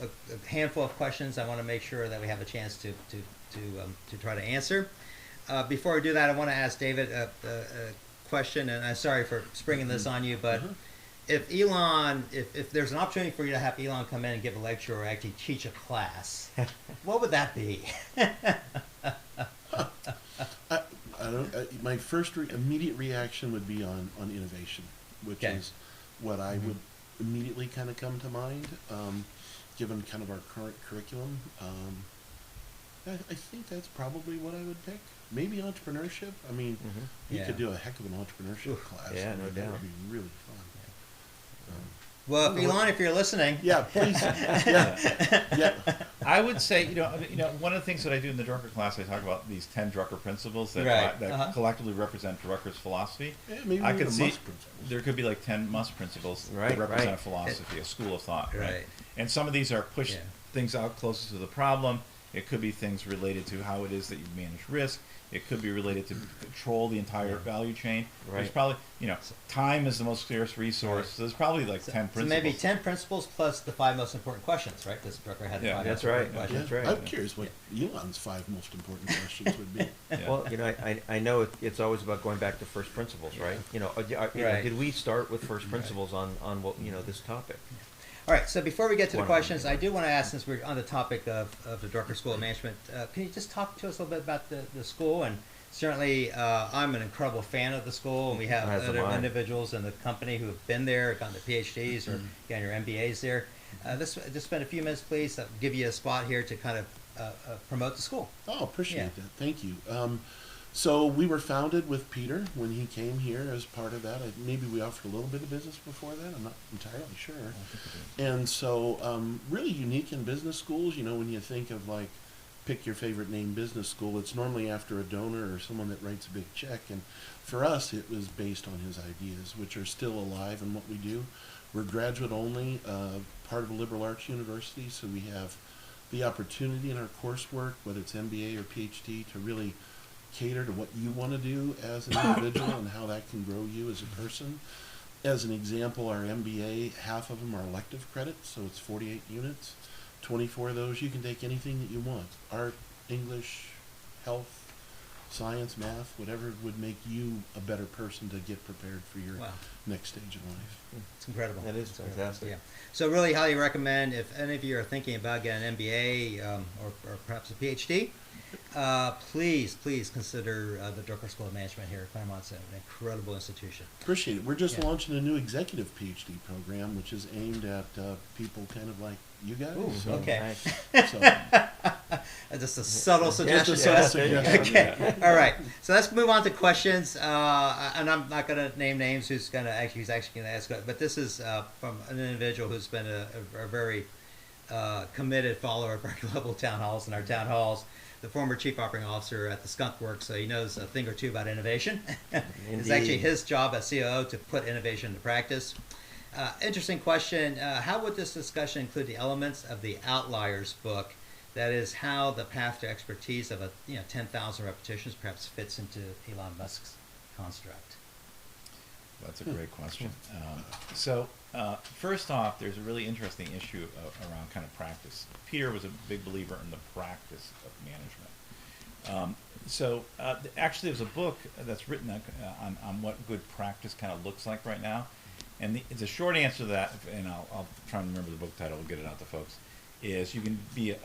handful of questions I want to make sure that we have a chance to try to answer. Before we do that, I want to ask David a question, and I'm sorry for springing this on you, but. If there's an opportunity for you to have Elon come in and give a lecture or actually teach a class, what would that be? My first immediate reaction would be on innovation, which is what I would immediately kind of come to mind, given kind of our current curriculum. I think that's probably what I would pick. Maybe entrepreneurship. I mean, you could do a heck of an entrepreneurship class. Yeah, no doubt. That would be really fun. Well, Elon, if you're listening, please. I would say, one of the things that I do in the Drucker class, I talk about these 10 Drucker principles that collectively represent Drucker's philosophy. Maybe I could see Musk principles. there could be like 10 Musk principles that represent a philosophy, a school of thought. Right. And some of these are push things out closer to the problem. It could be things related to how it is that you manage risk. It could be related to control the entire value chain. Right. There's probably, time is the most scarce resource. So there's probably like 10 principles. So maybe 10 principles plus the 5 most important questions, right? Because Drucker had the 5 most important questions. That's right. I'm curious what Elon's 5 most important questions would be. Well, I know it's always about going back to first principles, right? Did we start with first principles on what this topic? All right, so before we get to the questions, I do want to ask, since we're on the topic of the Drucker School of Management, can you just talk to us a little bit about the school? And certainly, I'm an incredible fan of the school, and we have other individuals in the company who have been there, gotten their PhDs or gotten your MBAs there. Just spend a few minutes, please. I'll give you a spot here to kind of promote the school. Oh, appreciate that. Thank you. So we were founded with Peter when he came here as part of that. Maybe we offered a little bit of business before that. I'm not entirely sure. And so really unique in business schools. You know, when you think of like pick your favorite name business school, it's normally after a donor or someone that writes a big check. And for us, it was based on his ideas, which are still alive in what we do. We're graduate only, part of a liberal arts university, so we have the opportunity in our coursework, whether it's MBA or PhD, to really cater to what you want to do as an individual and how that can grow you as a person. As an example, our MBA, half of them are elective credits, so it's 48 units. 24 of those, you can take anything that you want. Art, English, health, science, math, whatever would make you a better person to get prepared for your next stage in life. It's incredible. That is fantastic. Yeah. So really highly recommend, if any of you are thinking about getting an MBA or perhaps a PhD, please consider the Drucker School of Management here at Claremont. It's an incredible institution. Appreciate it. We're just launching a new executive PhD program, which is aimed at people kind of like you guys. Ooh, so, okay. So, Just a subtle suggestion. just a subtle suggestion. Okay. All right. So let's move on to questions. And I'm not going to name names who's actually going to ask, but this is from an individual who's been a very committed follower of our global town halls and our town halls. The former chief operating officer at the Skunk Works, so he knows a thing or two about innovation. It's actually his job as COO to put innovation into practice. Interesting question. How would this discussion include the elements of the Outliers book? That is, how the path to expertise of 10,000 repetitions perhaps fits into Elon Musk's construct. That's a great question. First off, there's a really interesting issue around kind of practice. Peter was a big believer in the practice of management. Actually, there's a book that's written on what good practice kind of looks like right now. And the short answer to that, and I'll try and remember the book title, we'll get it out to folks, is you can be you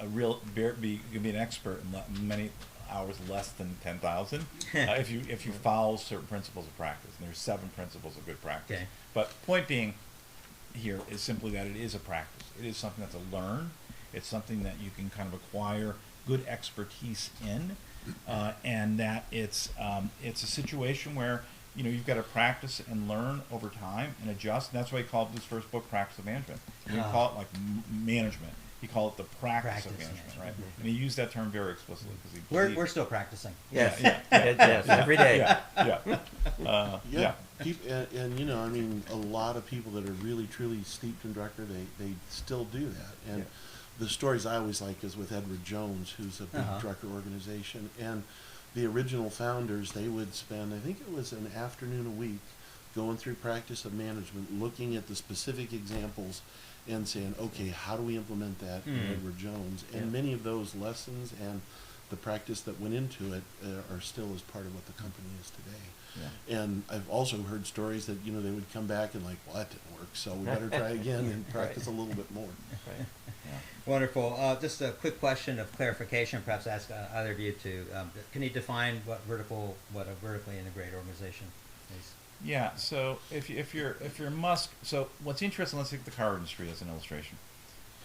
can be an expert in many hours less than 10,000 if you follow certain principles of practice. And there's 7 principles of good practice. Okay. But point being here is simply that it is a practice. It is something that's a learn. It's something that you can kind of acquire good expertise in, and that it's a situation where you've got to practice and learn over time and adjust. And that's why he called this first book Practice of Management. He didn't call it like management. He called it the practice of management, right? Mm-hmm. And he used that term very explicitly because we're still practicing. Yes, yes, every day. A lot of people that are really truly steeped in Drucker, they still do that. And the stories I always like is with Edward Jones, who's a big Drucker organization, and the original founders, they would spend, I think it was an afternoon a week, going through practice of management, looking at the specific examples and saying, okay, how do we implement that in Edward Jones? And many of those lessons and the practice that went into it are still as part of what the company is today. Yeah. And I've also heard stories that, they would come back and like, well, that didn't work, so we better try again and practice a little bit more. Right. Yeah. Wonderful. Just a quick question of clarification, perhaps ask either of you to, can you define what a vertically integrated organization is? Yeah, so if you're Musk, so what's interesting, let's take the car industry as an illustration.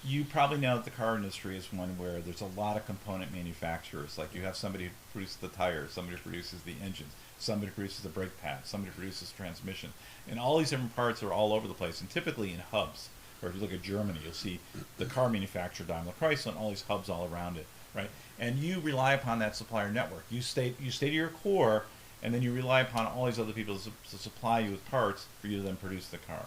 You probably know that the car industry is one where there's a lot of component manufacturers. Like you have somebody who produces the tires, somebody who produces the engines, somebody produces the brake pads, somebody produces transmission. And all these different parts are all over the place, and typically in hubs. Or if you look at Germany, you'll see the car manufacturer, Daimler Chrysler, and all these hubs all around it, right? And you rely upon that supplier network. You stay to your core, and then you rely upon all these other people to supply you with parts for you to then produce the car.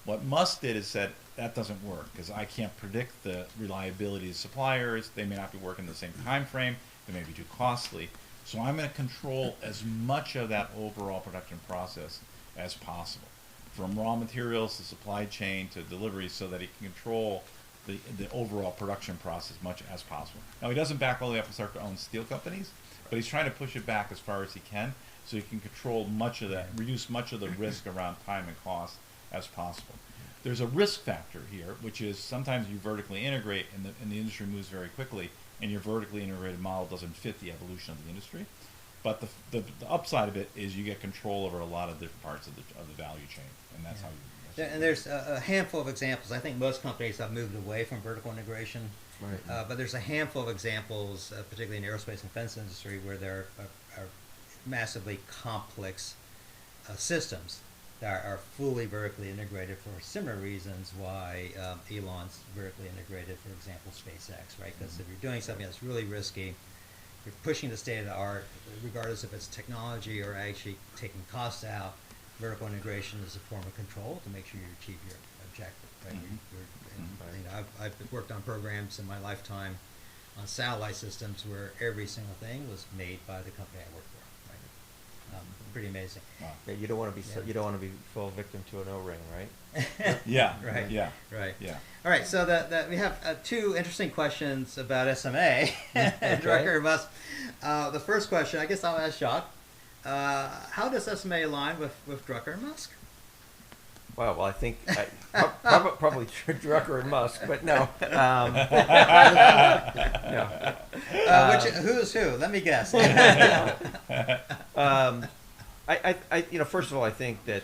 What Musk did is said, that doesn't work, because I can't predict the reliability of suppliers. They may not be working the same time frame. They may be too costly. So I'm going to control as much of that overall production process as possible, from raw materials to supply chain to delivery, so that he can control the overall production process as much as possible. Now, he doesn't back all the way up and start to own steel companies, but he's trying to push it back as far as he can, so he can control much of that, reduce much of the risk around time and cost as possible. There's a risk factor here, which is sometimes you vertically integrate and the industry moves very quickly, and your vertically integrated model doesn't fit the evolution of the industry. But the upside of it is you get control over a lot of different parts of the value chain, and that's how you. And there's a handful of examples. I think most companies have moved away from vertical integration, but there's a handful of examples, particularly in the aerospace and defense industry, where there are massively complex systems that are fully vertically integrated for similar reasons why Elon's vertically integrated, for example, SpaceX, right? Because if you're doing something that's really risky, you're pushing the state of the art, regardless if it's technology or actually taking costs out. Vertical integration is a form of control to make sure you achieve your objective, right? I've worked on programs in my lifetime on satellite systems where every single thing was made by the company I worked for, right? Pretty amazing. Wow. Yeah, you don't want to be you don't want to be fall victim to an O-ring, right? Yeah. Right. Yeah. Right. Yeah. All right. So we have two interesting questions about SMA and Drucker and Musk. The first question, I guess I'll ask Jacques. How does SMA align with Drucker and Musk? Wow. Well, I think probably Drucker and Musk, but no. No. Who's who? Let me guess. First of all, I think that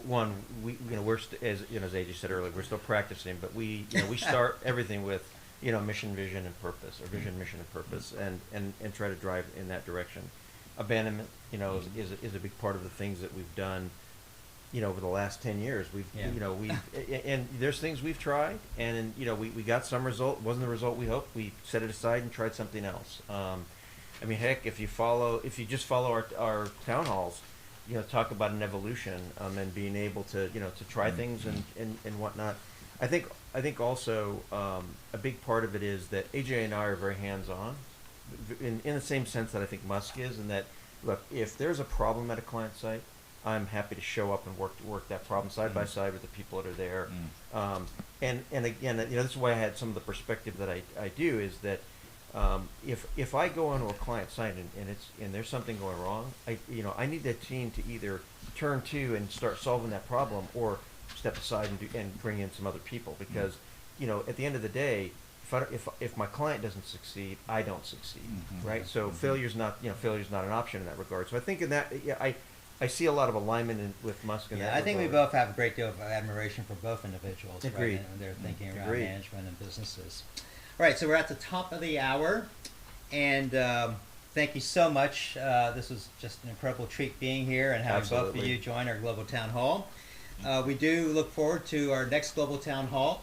one, we're as AJ said earlier, we're still practicing, but we start everything with mission, vision, and purpose, or vision, mission, and purpose, and try to drive in that direction. Abandonment, is a big part of the things that we've done. Over the last 10 years, and there's things we've tried, and we got some result. Wasn't the result we hoped. We set it aside and tried something else. Heck, if you just follow our town halls, talk about an evolution, and being able to try things and whatnot. I think also a big part of it is that AJ and I are very hands-on, in the same sense that I think Musk is, and that look, if there's a problem at a client site, I'm happy to show up and work that problem side by side with the people that are there. And again, this is why I had some of the perspective that I do is that if I go onto a client site and there's something going wrong, I need that team to either turn to and start solving that problem, or step aside and bring in some other people, because at the end of the day, if my client doesn't succeed, I don't succeed, right? So failure's not an option in that regard. So I think in that, I see a lot of alignment with Musk in that. I think we both have a great deal of admiration for both individuals, Agreed. right? And their thinking around Agreed. management and businesses. All right, so we're at the top of the hour, and thank you so much. This was just an incredible treat being here and having both of you join our Global Town Hall. We do look forward to our next Global Town Hall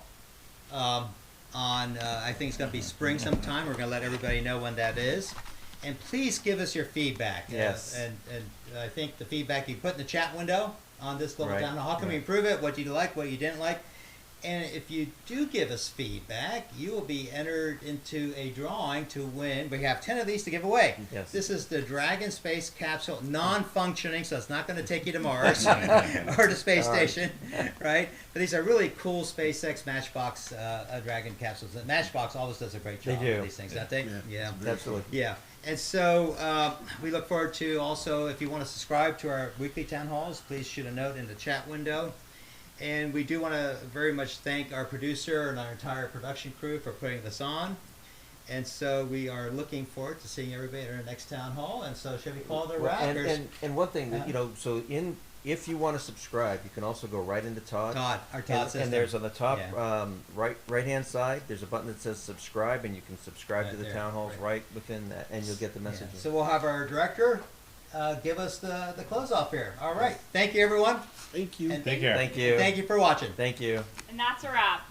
I think it's going to be spring sometime. We're going to let everybody know when that is. And please give us your feedback. Yes. And I think the feedback you put in the chat window on this Global Right. Town Hall, how can we improve it, what you like, what you didn't like. And if you do give us feedback, you will be entered into a drawing to win. We have 10 of these to give away. Yes. This is the Dragon Space Capsule, non-functioning, so it's not going to take you to Mars or the space station, right? But these are really cool SpaceX Matchbox Dragon capsules. And Matchbox always does a great job with these things, don't they? Yeah. Absolutely. Yeah. And so we look forward to also, if you want to subscribe to our weekly town halls, please shoot a note in the chat window. And we do want to very much thank our producer and our entire production crew for putting this on. And so we are looking forward to seeing everybody at our next town hall. And so should we call the rackers? And one thing that, if you want to subscribe, you can also go right into Todd. Our Todd system. And there's on the top right hand side, there's a button that says subscribe, and you can subscribe to the town halls right within that, and you'll get the message. So we'll have our director give us the close off here. All right. Thank you, everyone. Thank you. And Take care. Thank you. Thank you for watching. Thank you. And that's a wrap.